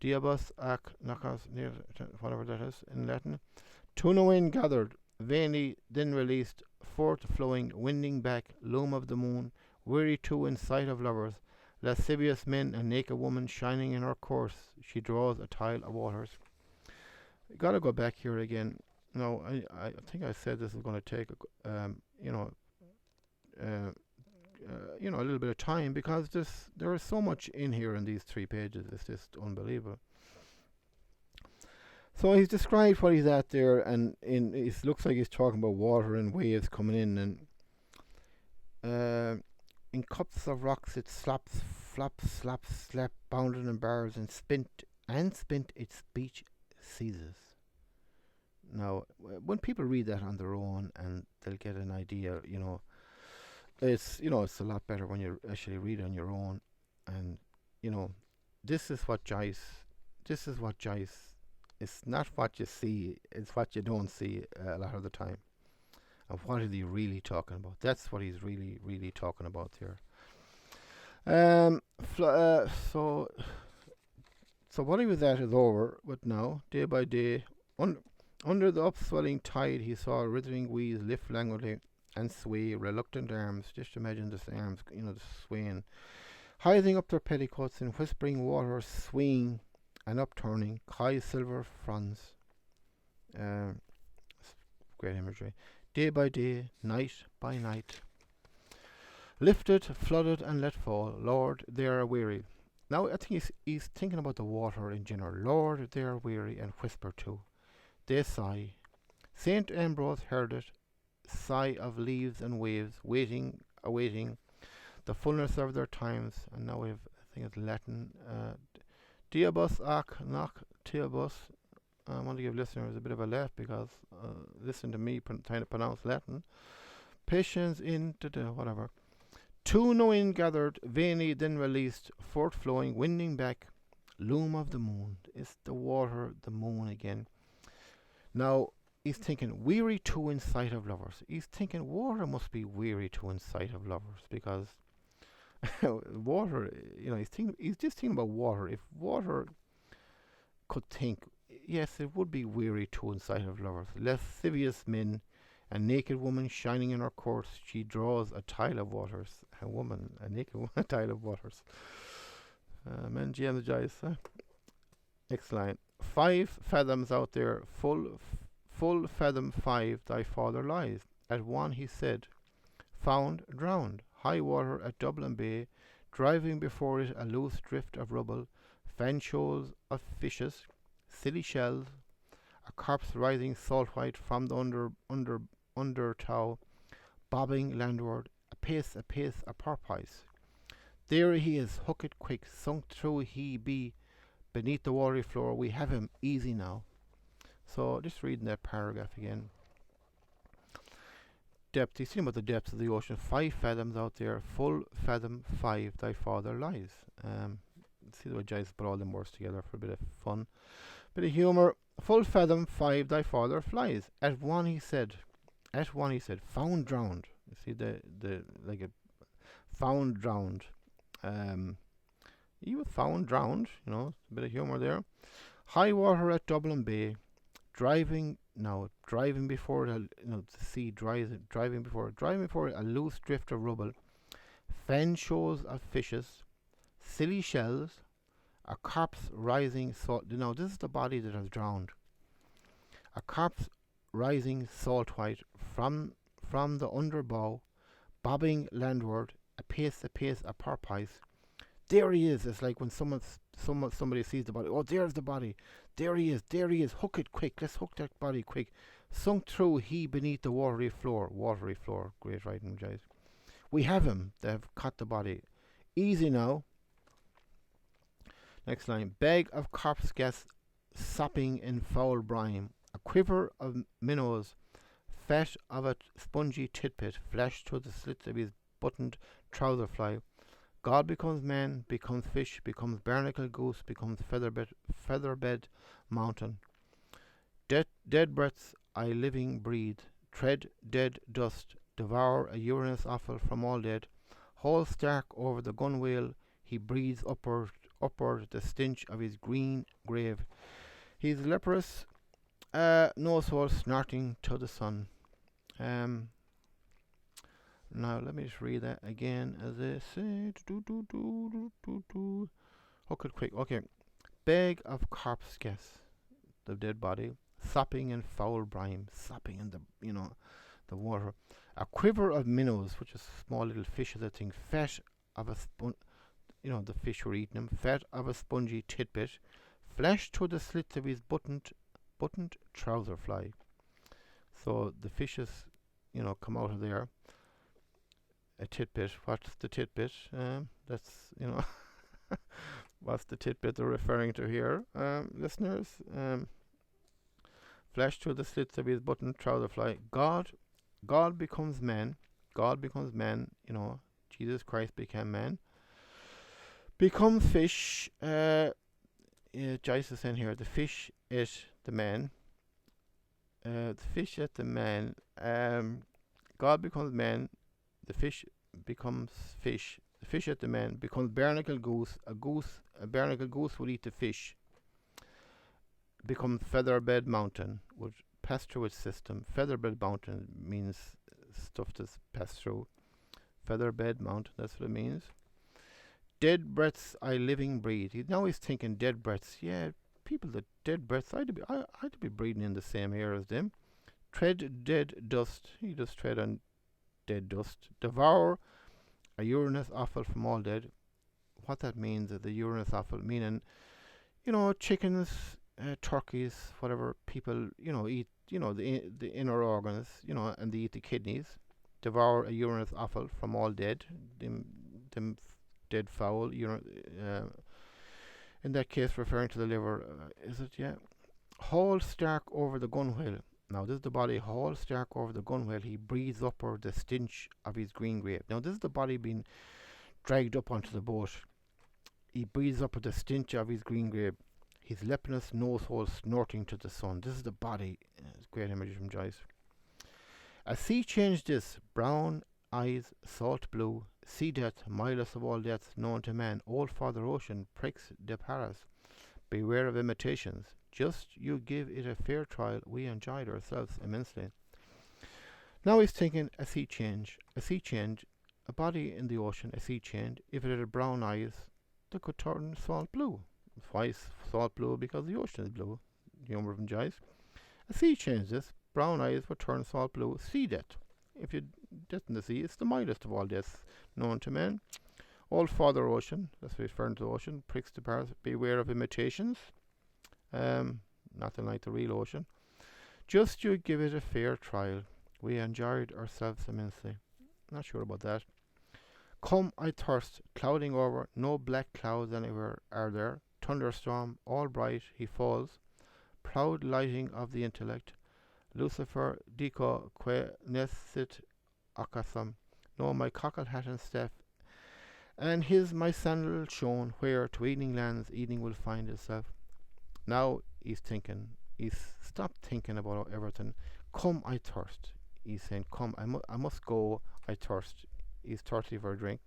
Diabus ac nacas, whatever that is in Latin. Tunoin gathered, vainly then released, forth flowing, winding back, loom of the moon, weary too in sight of lovers, lascivious men and naked woman shining in her course, she draws a tile of waters. Gotta go back here again. No, I think I said this is going to take a little bit of time, because there is so much in here in these 3 pages. It's just unbelievable. So he's described what he's at there, and it looks like he's talking about water and waves coming in, and in cups of rocks it slaps, flaps, slaps, slap, bounded in bars, and spint its speech seizes. Now, when people read that on their own, and they'll get an idea, it's a lot better when you actually read on your own, and this is what Joyce. It's not what you see; it's what you don't see a lot of the time. And what is he really talking about? That's what he's really, really talking about here. So what he was at is over, but now, day by day, under the upswelling tide, he saw writhing weeds lift languidly and sway reluctant arms. Just imagine the arms, swaying, hiding up their petticoats in whispering water, swaying and upturning, kai silver fronds. Great imagery. Day by day, night by night. Lifted, flooded, and let fall. Lord, they are weary. Now I think he's thinking about the water in general. Lord, they are weary, and whisper too. they sigh. Saint Ambrose heard it, sigh of leaves and waves, waiting, awaiting the fullness of their times. And now we've, I think it's Latin, Diabus ac noc Diabus. I want to give listeners a bit of a laugh because listen to me trying to pronounce Latin. Patience in whatever. Two no in gathered, veiny then released, forth flowing, winding back, loom of the moon. It's the water, the moon again. Now he's thinking weary too in sight of lovers. He's thinking water must be weary too in sight of lovers because water, he's just thinking about water. If water could think, yes, it would be weary too in sight of lovers. Lascivious men, a naked woman shining in her course, she draws a tile of waters. A naked woman, a tile of waters. And James Joyce. Next line. 5 fathoms out there, full fathom 5, thy father lies. At one he said, found, drowned. High water at Dublin Bay, driving before it a loose drift of rubble, fan shoals of fishes, silly shells, a corpse rising salt white from the undertow, bobbing landward, apace, a porpoise. There he is, hook it quick, sunk through he be, beneath the watery floor, we have him, easy now. So just reading that paragraph again. Depth, he's talking about the depths of the ocean. 5 fathoms out there, full fathom 5, thy father lies. See the way Joyce put all them words together for a bit of fun. Bit of humour. Full fathom 5, thy father flies. At one he said, found drowned. You see the like a found drowned. He was found drowned, a bit of humour there. High water at Dublin Bay, driving before it, the sea driving before it a loose drift of rubble, fan shoals of fishes, silly shells, a corpse rising salt. This is the body that has drowned. A corpse rising salt white from the underbow, bobbing landward, apace, a porpoise. There he is. It's like when somebody sees the body. Oh, there's the body. There he is. Hook it quick. Let's hook that body quick. Sunk through he beneath the watery floor. Great writing, guys. We have him. They have cut the body. Easy now. Next line. Bag of corpse gas sopping in foul brine. A quiver of minnows. Fat of a spongy titbit flashed through the slits of his buttoned trouser fly. God becomes man, becomes fish, becomes barnacle goose, becomes featherbed mountain. Dead breaths I living breathe, tread dead dust, devour a urinous offal from all dead. Haul stark over the gunwale, he breathes upward the stench of his green grave. He's leprous, nose hole snorting to the sun. Now let me just read that again as they say. Hook it quick. Okay. Bag of corpse gas, the dead body, sopping in foul brine, sopping in the water. A quiver of minnows, which is small little fishes, I think. Fat of a the fish were eating them. Fat of a spongy titbit, flashed through the slits of his buttoned trouser fly. So the fishes, come out of there. A titbit. What's the titbit? That's what's the titbit they're referring to here, listeners? Flashed through the slits of his buttoned trouser fly. God becomes man. Jesus Christ became man. Becomes fish. Joyce is saying here, the fish ate the man. The fish ate the man. God becomes man. The fish becomes fish. The fish ate the man. Becomes barnacle goose. A barnacle goose would eat the fish. Becomes featherbed mountain. Would pass through its system. Featherbed mountain means stuff that's passed through. Featherbed mountain, that's what it means. Dead breaths I living breathe. Now he's thinking dead breaths. Yeah, people that dead breaths, I'd be breathing in the same air as them. Tread dead dust. He does tread on dead dust. Devour a urinous offal from all dead. What that means is the urinous offal, meaning, chickens turkeys, whatever people, eat, the inner organs, and they eat the kidneys, devour a urinous offal from all dead, them dead fowl, in that case referring to the liver, is it, yeah? Haul stark over the gunwale. Now this is the body, haul stark over the gunwale, he breathes upward the stench of his green grave. Now this is the body being dragged up onto the boat. He breathes upward the stench of his green grave, his lepinous nose hole snorting to the sun. This is the body. It's great images from Joyce. A sea change this, brown eyes, salt blue, sea death, mildest of all deaths known to man, old Father Ocean pricks de Paris. Beware of imitations. Just you give it a fair trial, we enjoyed ourselves immensely. Now he's thinking a sea change, a body in the ocean, a sea change. If it had brown eyes, they could turn salt blue. Why salt blue? Because the ocean is blue. Humor from Joyce. A sea change this, brown eyes would turn salt blue. Sea death. If you death in the sea, it's the mildest of all deaths known to men. Old Father Ocean, that's referring to the ocean, pricks the Paris. Beware of imitations. Nothing like the real ocean. Just you give it a fair trial. We enjoyed ourselves immensely. Not sure about that. Come, I thirst, clouding over, no black clouds anywhere are there. Thunderstorm, all bright, he falls. Proud lighting of the intellect. Lucifer, dico que nescit ocasum. No, my cockle hat and staff. And his my sandal shown, where to evening lands evening will find itself. Now he's thinking, he's stopped thinking about everything. Come, I thirst. He's saying, come, I must go, I thirst. He's thirsty for a drink.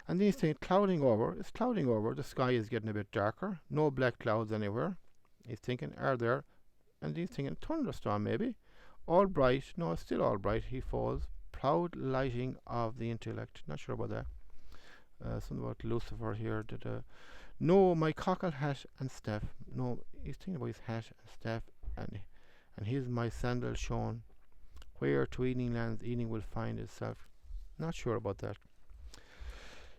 And then he's thinking, clouding over, it's clouding over, the sky is getting a bit darker, no black clouds anywhere. He's thinking, are there? And he's thinking, thunderstorm maybe. All bright, no, it's still all bright, he falls. Proud lighting of the intellect. Not sure about that. Something about Lucifer here. No, my cockle hat and staff. No, he's thinking about his hat and staff, and here's my sandal shown. Where to evening lands evening will find itself. Not sure about that.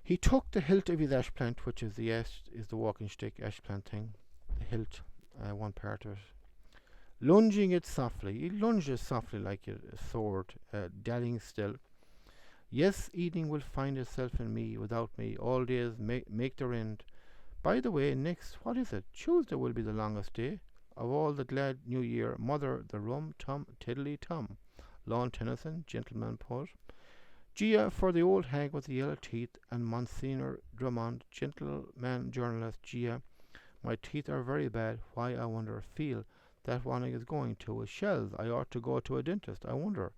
He took the hilt of his ash plant, which is the walking stick ash plant thing. The hilt, one part of it. Lunging it softly. He lunges softly like a sword, dallying still. Yes, evening will find itself in me, without me. All days make their end. By the way, next, what is it? Tuesday will be the longest day of all the glad new year. Mother, the rum, tum, tiddly tum. Lon Tennyson, gentleman poet. Gia for the old hag with the yellow teeth, and Monsignor Drummond, gentleman journalist. Gia, my teeth are very bad. Why, I wonder. Feel that one is going to. Shells. I ought to go to a dentist. I wonder.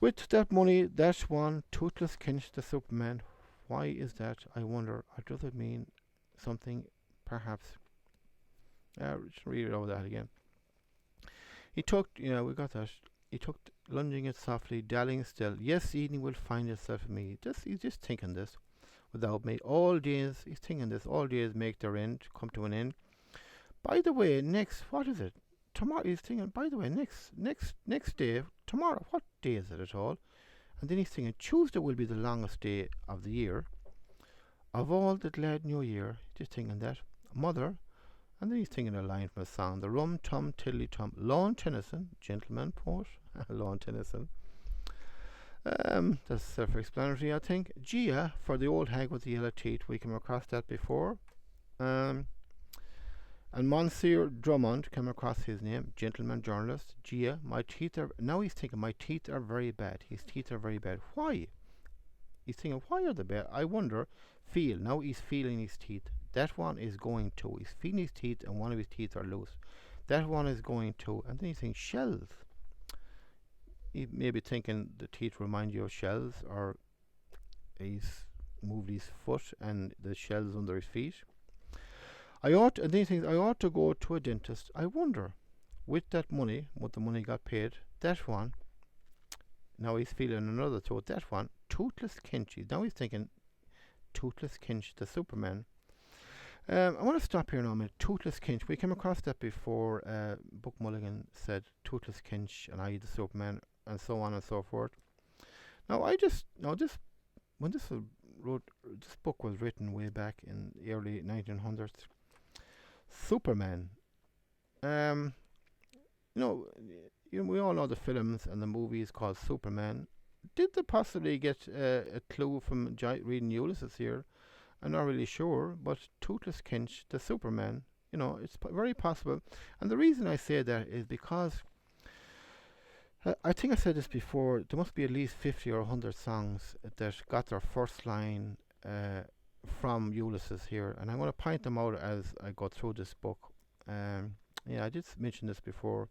With that money, that one, toothless Kinch the Superman. Why is that? I wonder. Or does it mean something? Perhaps. Just read over that again. He took, we got that. He took, lunging it softly, dallying still. Yes, evening will find itself in me. He's just thinking this. Without me. All days, he's thinking this. All days make their end, come to an end. By the way, next, what is it? Tomorrow, he's thinking, by the way, next day, tomorrow, what day is it at all? And then he's thinking, Tuesday will be the longest day of the year. Of all the glad new year, just thinking that. Mother, and then he's thinking a line from a song. The rum tum tiddly tum. Lon Tennyson, gentleman poet. Lon Tennyson. That's self-explanatory, I think. Gia, for the old hag with the yellow teeth. We came across that before. And Monsieur Drummond came across his name, gentleman journalist. Gia, my teeth are... Now he's thinking, my teeth are very bad. His teeth are very bad. Why? He's thinking, why are they bad? I wonder. Feel. Now he's feeling his teeth. That one is going to. He's feeling his teeth and one of his teeth are loose. That one is going to. And then he's thinking, shells. He may be thinking the teeth remind you of shells, or he's moved his foot and the shells under his feet. And then he thinks, I ought to go to a dentist. I wonder, with that money, what the money got paid, that one, now he's feeling another tooth, that one, toothless Kinch. Now he's thinking, toothless Kinch, the Superman. I want to stop here now a minute. Toothless Kinch. We came across that before. Buck Mulligan said toothless Kinch and I, the Superman, and so on and so forth. Now this book was written way back in the early 1900s. Superman. Um, you know, we all know the films and the movies called Superman. Did they possibly get a clue from reading Ulysses here? I'm not really sure, but Toothless Kinch, the Superman, it's very possible. And the reason I say that is because I think I said this before. There must be at least 50 or 100 songs that got their first line from Ulysses here, and I'm going to point them out as I go through this book. Yeah, I did mention this before,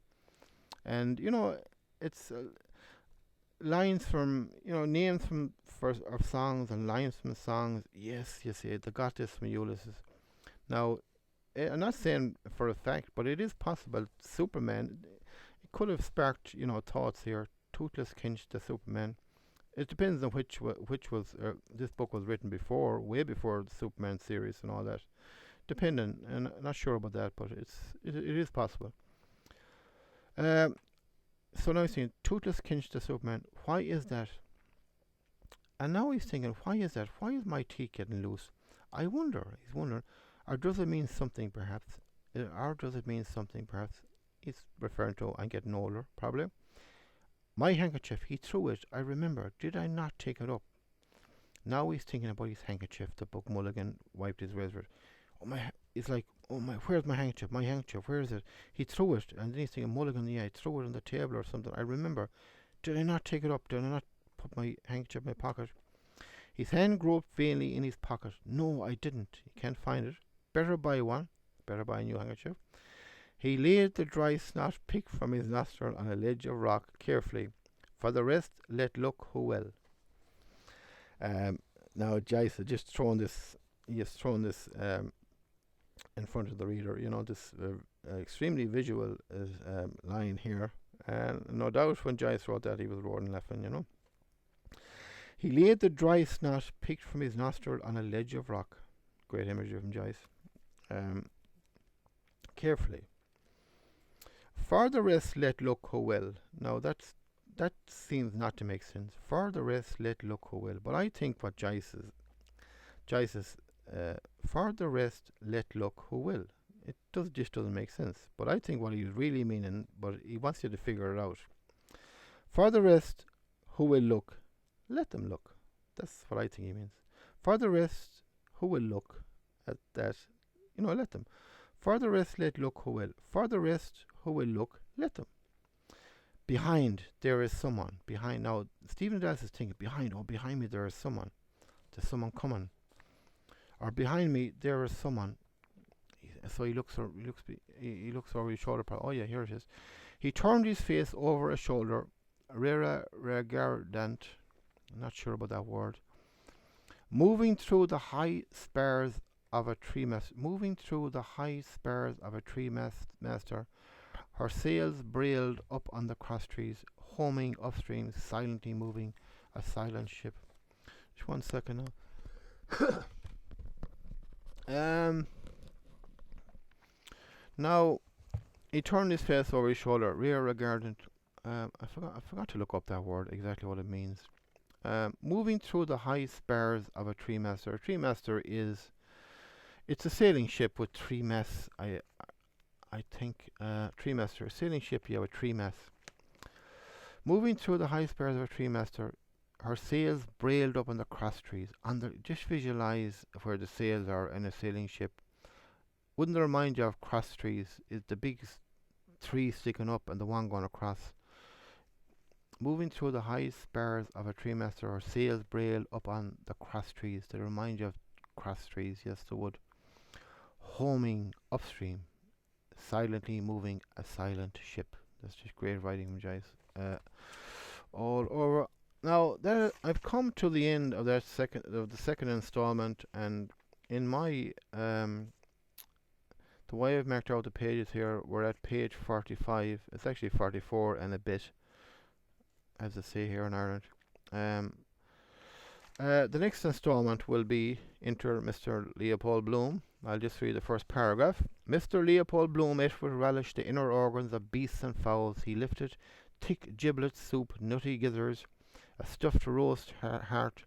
and it's lines from names from first of songs and lines from songs. Yes, you see, they got this from Ulysses. Now, I'm not saying for a fact, but it is possible. Superman, it could have sparked thoughts here. Toothless Kinch, the Superman. It depends on which was this book was written before, way before the Superman series and all that. Depending, and I'm not sure about that, but it is possible. So now he's saying Toothless Kinch the Superman. Why is that? And now he's thinking, why is that? Why is my teeth getting loose? I wonder. He's wondering, or does it mean something perhaps? Or does it mean something perhaps? He's referring to I'm getting older, probably. My handkerchief, he threw it. I remember. Did I not take it up? Now he's thinking about his handkerchief. The book Mulligan wiped his razor. It's like, oh my, where's my handkerchief? My handkerchief, where is it? He threw it, and then he's thinking, Mulligan, yeah, I threw it on the table or something. I remember. Did I not take it up? Did I not put my handkerchief in my pocket? His hand groped vainly in his pocket. No, I didn't. He can't find it. Better buy one. Better buy a new handkerchief. He laid the dry snot picked from his nostril on a ledge of rock carefully. For the rest, let look who will. Now, Joyce had just thrown this. He has thrown this in front of the reader. This extremely visual line here. And no doubt when Joyce wrote that, he was roaring laughing. He laid the dry snot picked from his nostril on a ledge of rock. Great imagery from Joyce. Carefully. For the rest, let look who will. Now that seems not to make sense. For the rest, let look who will. But I think what Joyce is for the rest, let look who will. It just doesn't make sense. But I think what he's really meaning, but he wants you to figure it out. For the rest, who will look, let them look. That's what I think he means. For the rest, who will look at that, let them. For the rest, let look who will. For the rest, who will look, let them. Behind, there is someone. Behind, now, Stephen Dallas is thinking, behind me there is someone. There's someone coming. Or behind me, there is someone. So he looks over his shoulder. Oh yeah, here it is. He turned his face over a shoulder. Rera regardant. I'm not sure about that word. Moving through the high spars of a tree master. Her sails brailed up on the cross trees, homing upstream, silently moving, a silent ship. Just 1 second now. Now, he turned his face over his shoulder. Rear regardant. I forgot to look up that word, exactly what it means. Moving through the high spars of a tree master. A tree master it's a sailing ship with three masts. I think tree master, a sailing ship, with three masts. Moving through the high spars of a tree master, her sails brailed up on the cross trees. Just visualize where the sails are in a sailing ship. Wouldn't it remind you of cross trees? Is the big tree sticking up and the one going across? Moving through the high spars of a tree master, her sails brailed up on the cross trees. They remind you of cross trees, yes they would. Homing upstream, silently moving, a silent ship. That's just great writing from Joyce. All over. Now I've come to the end of the second installment, and in my the way I've marked out the pages here, we're at page 45. It's actually 44 and a bit, as they say here in Ireland. The next installment will be Enter Mr. Leopold Bloom. I'll just read the first paragraph. Mr. Leopold Bloom ate with relish the inner organs of beasts and fowls. He lifted thick giblet soup, nutty gizzards, a stuffed roast heart,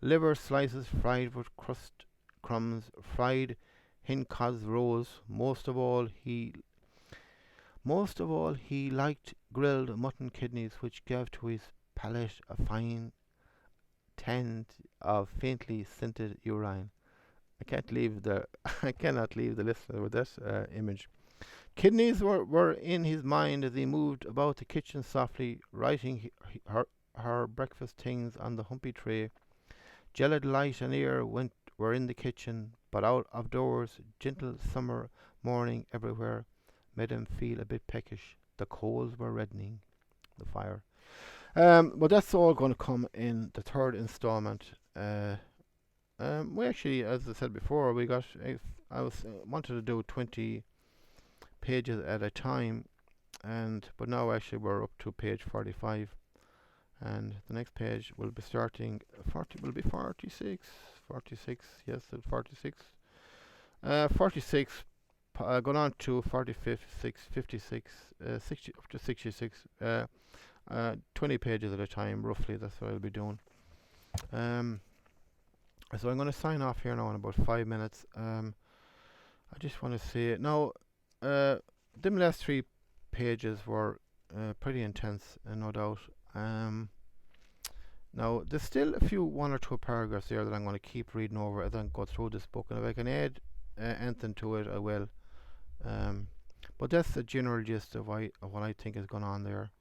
liver slices fried with crust crumbs, fried hen cod's rolls. Most of all, he Most of all, he liked grilled mutton kidneys, which gave to his palate a fine tint of faintly scented urine. I can't leave the I cannot leave the listener with that image. Kidneys were in his mind as he moved about the kitchen softly, writing her breakfast things on the humpy tray. Gelid light and air were in the kitchen, but out of doors, gentle summer morning everywhere made him feel a bit peckish. The coals were reddening the fire. But that's all going to come in the third installment. We actually, as I said before, we got. I was wanted to do 20 pages at a time, but now actually we're up to page 45, and the next page will be starting 40. Will be 46. 46. Yes, 46. 46. Going on to 45, 56, 60 up to 66. 20 pages at a time, roughly. That's what I'll be doing. So I'm going to sign off here now in about 5 minutes. I just want to say now, them last 3 pages were pretty intense, no doubt. Now there's still a few 1 or 2 paragraphs there that I'm going to keep reading over as I go through this book, and if I can add anything to it, I will. But that's the general gist of what I think is going on there.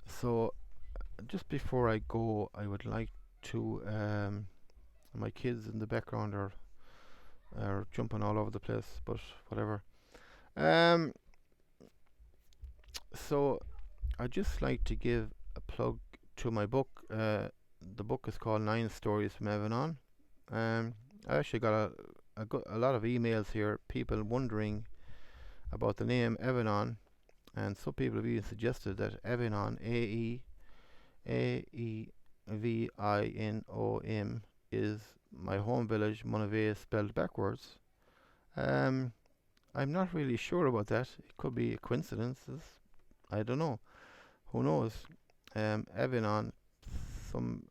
So just before I go, I would like to. My kids in the background are jumping all over the place, but whatever. So I'd just like to give a plug to my book. The book is called 9 Stories from Evanon. I actually got a lot of emails here, people wondering about the name Evanon, and some people have even suggested that Evanon, Aevinon, is my home village, Monivea, spelled backwards. I'm not really sure about that. It could be a coincidence. I don't know. Who knows? Evanon. Some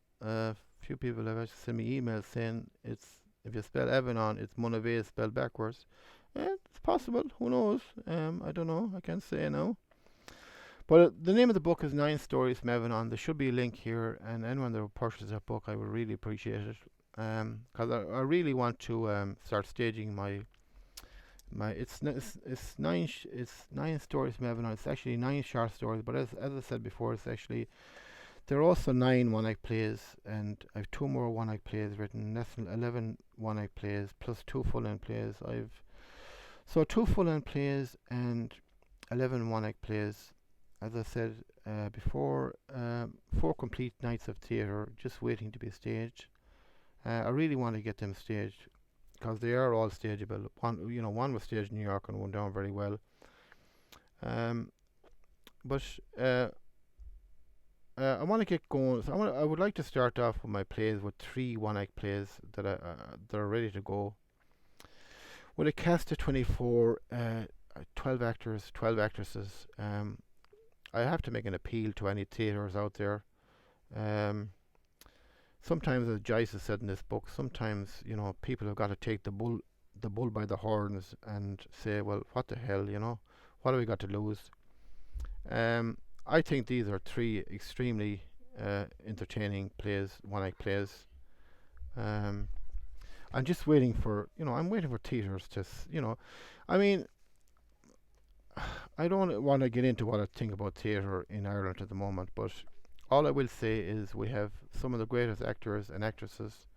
few people have actually sent me emails saying if you spell Evanon, it's Monivea spelled backwards. It's possible. Who knows? I don't know. I can't say now. But the name of the book is 9 Stories from Evanon. There should be a link here, and anyone that will purchase that book, I would really appreciate it. Because I really want to start staging my it's 9 stories from Evanon. It's actually 9 short stories, but as I said before, it's actually there are also 9 one-act plays, and I have 2 more one-act plays written. That's 11 one-act plays plus 2 full-length plays. So 2 full-length plays and 11 one-act plays. As I said before, 4 complete nights of theatre just waiting to be staged. I really want to get them staged because they are all stageable. One was staged in New York and went down very well. But I want to get going. So I would like to start off with my plays with 3 one-act plays that are ready to go. With a cast of 24, 12 actors, 12 actresses. I have to make an appeal to any theatres out there. Sometimes, as Joyce has said in this book, sometimes people have got to take the bull by the horns and say, well, what the hell, what have we got to lose? I think these are 3 extremely entertaining plays, one-act plays. I'm just waiting for I'm waiting for theatres to I mean, I don't want to get into what I think about theatre in Ireland at the moment, but all I will say is we have some of the greatest actors and actresses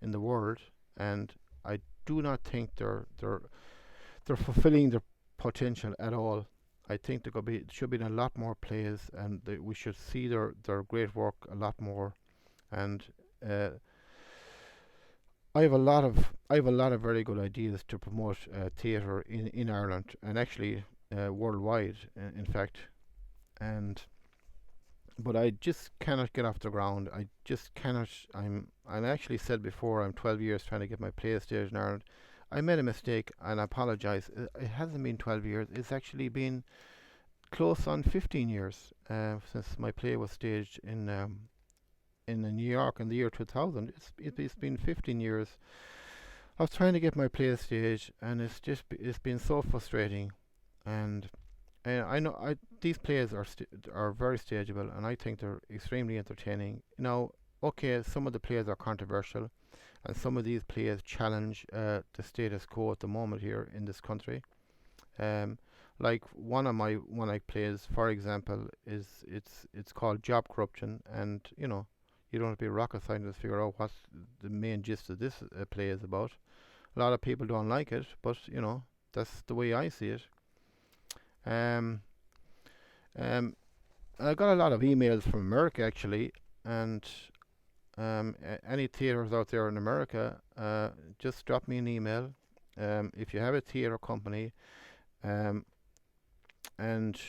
in the world, and I do not think they're fulfilling their potential at all. I think there should be a lot more plays, and we should see their great work a lot more. And I have a lot of very good ideas to promote theatre in Ireland, and actually worldwide, in fact. But I just cannot get off the ground. I just cannot. I actually said before, I'm 12 years trying to get my play staged in Ireland. I made a mistake, and I apologise. It hasn't been 12 years. It's actually been close on 15 years since my play was staged in New York in the year 2000. It's been 15 years. I was trying to get my play staged, and it's been so frustrating. And I know these plays are very stageable, and I think they're extremely entertaining. Now, okay, some of the plays are controversial, and some of these plays challenge the status quo at the moment here in this country. Um, like one of my one I plays, for example, is it's called Job Corruption, and you don't have to be a rocket scientist to figure out what the main gist of this play is about. A lot of people don't like it, but that's the way I see it. Um, um, I got a lot of emails from America actually, and any theaters out there in America, just drop me an email. If you have a theater company, um, and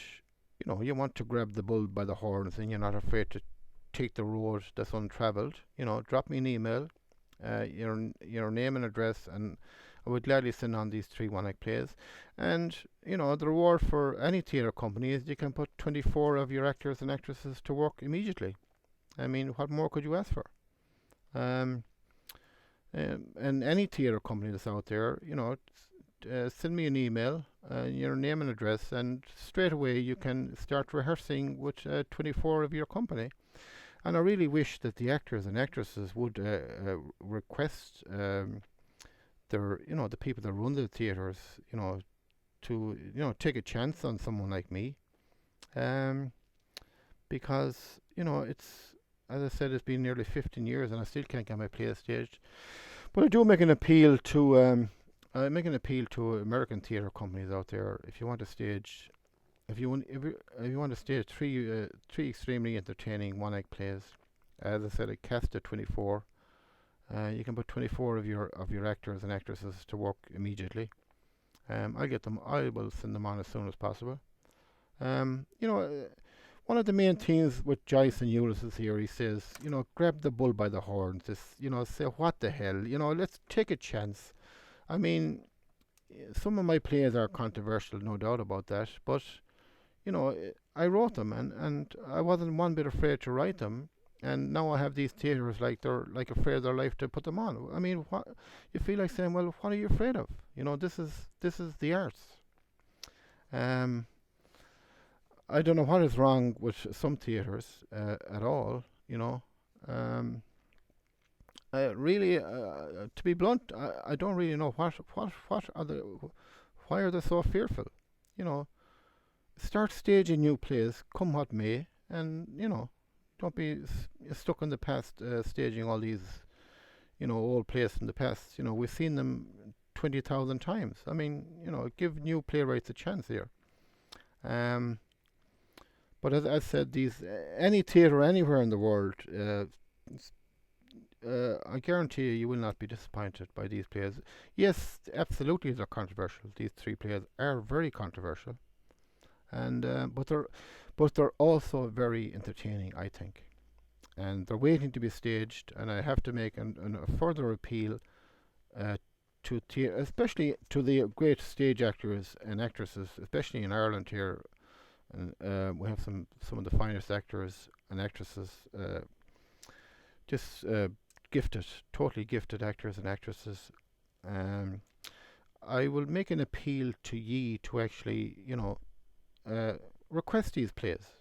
you want to grab the bull by the horns, and you're not afraid to take the road that's untraveled, drop me an email, your name and address, and I would gladly send on these 3 one-act plays. And the reward for any theatre company is you can put 24 of your actors and actresses to work immediately. I mean, what more could you ask for? And any theatre company that's out there, send me an email, your name and address, and straight away you can start rehearsing with 24 of your company. And I really wish that the actors and actresses would request the people that run the theatres, to take a chance on someone like me, because it's, as I said, it's been nearly 15 years and I still can't get my play staged. But I do make an appeal to American theatre companies out there. If you want to stage, if you want to stage three extremely entertaining one-act plays, as I said, a cast of 24. You can put 24 of your actors and actresses to work immediately. I will send them on as soon as possible. One of the main themes with Joyce and Ulysses here, he says, grab the bull by the horns. Say what the hell, let's take a chance. I mean, some of my plays are controversial, no doubt about that, but I wrote them, and I wasn't one bit afraid to write them. And now I have these theatres they're like afraid of their life to put them on. I mean, what you feel like saying? Well, what are you afraid of? This is the arts. I don't know what is wrong with some theatres at all. Really, to be blunt, I don't really know what are why are they so fearful? Start staging new plays, come what may, and don't be stuck in the past, staging all these, old plays from the past. We've seen them 20,000 times. I mean, give new playwrights a chance here. But as I said, any theatre anywhere in the world, I guarantee you will not be disappointed by these plays. Yes, absolutely, they're controversial. These 3 plays are very controversial, and but they're also very entertaining, I think. And they're waiting to be staged, and I have to make a further appeal especially to the great stage actors and actresses, especially in Ireland here. And we have some of the finest actors and actresses, just gifted, totally gifted actors and actresses. I will make an appeal to ye to actually, request these plays.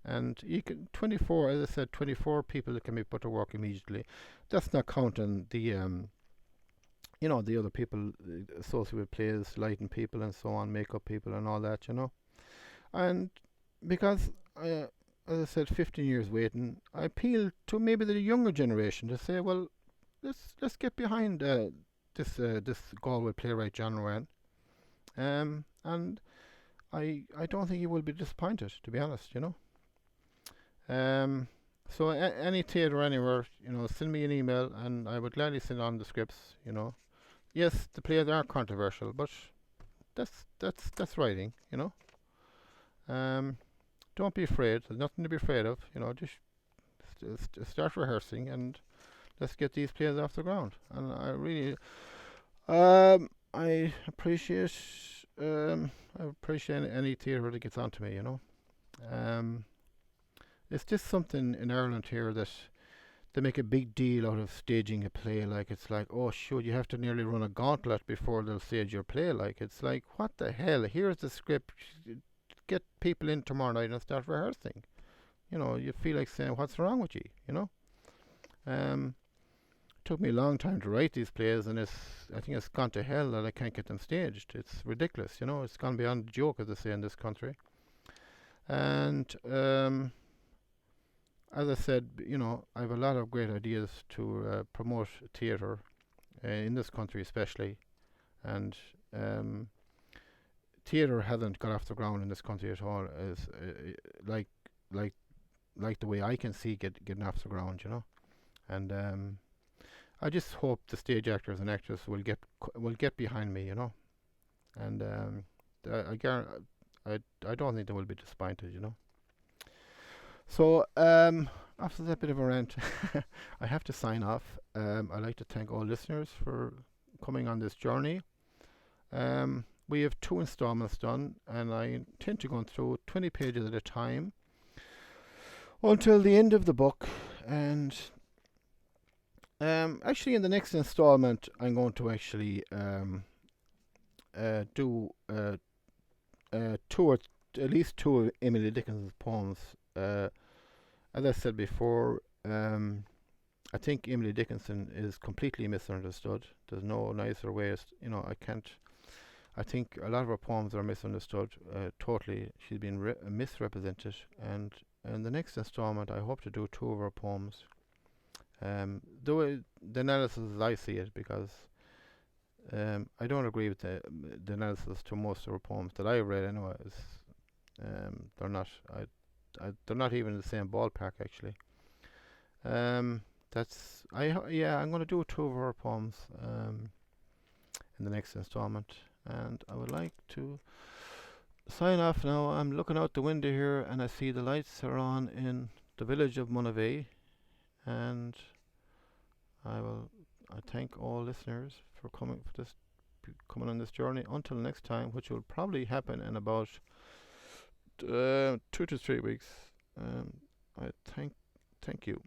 And you can 24, as I said, 24 people that can be put to work immediately. That's not counting the the other people associated with plays, lighting people and so on, makeup people and all that, And because as I said, 15 years waiting, I appeal to maybe the younger generation to say, well, let's get behind this Galway Playwright John Ruane. And I don't think you will be disappointed, to be honest, So any theatre anywhere, send me an email, and I would gladly send on the scripts. Yes, the plays are controversial, but that's writing. Don't be afraid. There's nothing to be afraid of. Just start rehearsing, and let's get these plays off the ground. And I really, I appreciate any theatre that gets onto me. It's just something in Ireland here that they make a big deal out of staging a play. Like it's like, oh shoot, you have to nearly run a gauntlet before they'll stage your play. Like it's like, what the hell? Here's the script. Get people in tomorrow night and start rehearsing. You feel like saying, what's wrong with you? Um, took me a long time to write these plays, and I think it's gone to hell that I can't get them staged. It's ridiculous. It's gone beyond the joke, as they say in this country. And as I said, I have a lot of great ideas to promote theatre in this country, especially, and theatre hasn't got off the ground in this country at all. As like like like the way I can see getting off the ground, and I just hope the stage actors and actresses will get behind me, and I don't think they will be disappointed. So, after that bit of a rant, I have to sign off. I'd like to thank all listeners for coming on this journey. We have 2 installments done, and I intend to go through 20 pages at a time until the end of the book. And actually, in the next installment, I'm going to actually do 2 or at least 2 of Emily Dickinson's poems. As I said before, I think Emily Dickinson is completely misunderstood. There's no nicer way. I think a lot of her poems are misunderstood. Totally, she's been misrepresented. And in the next installment, I hope to do 2 of her poems. The analysis as I see it, because I don't agree with the analysis to most of her poems that I've read. Anyways, they're not. They're not even in the same ballpark, actually. I'm going to do 2 of her poems in the next installment, and I would like to sign off now. I'm looking out the window here, and I see the lights are on in the village of Monavey, and I thank all listeners for coming on this journey. Until next time, which will probably happen in about 2 to 3 weeks. I thank you.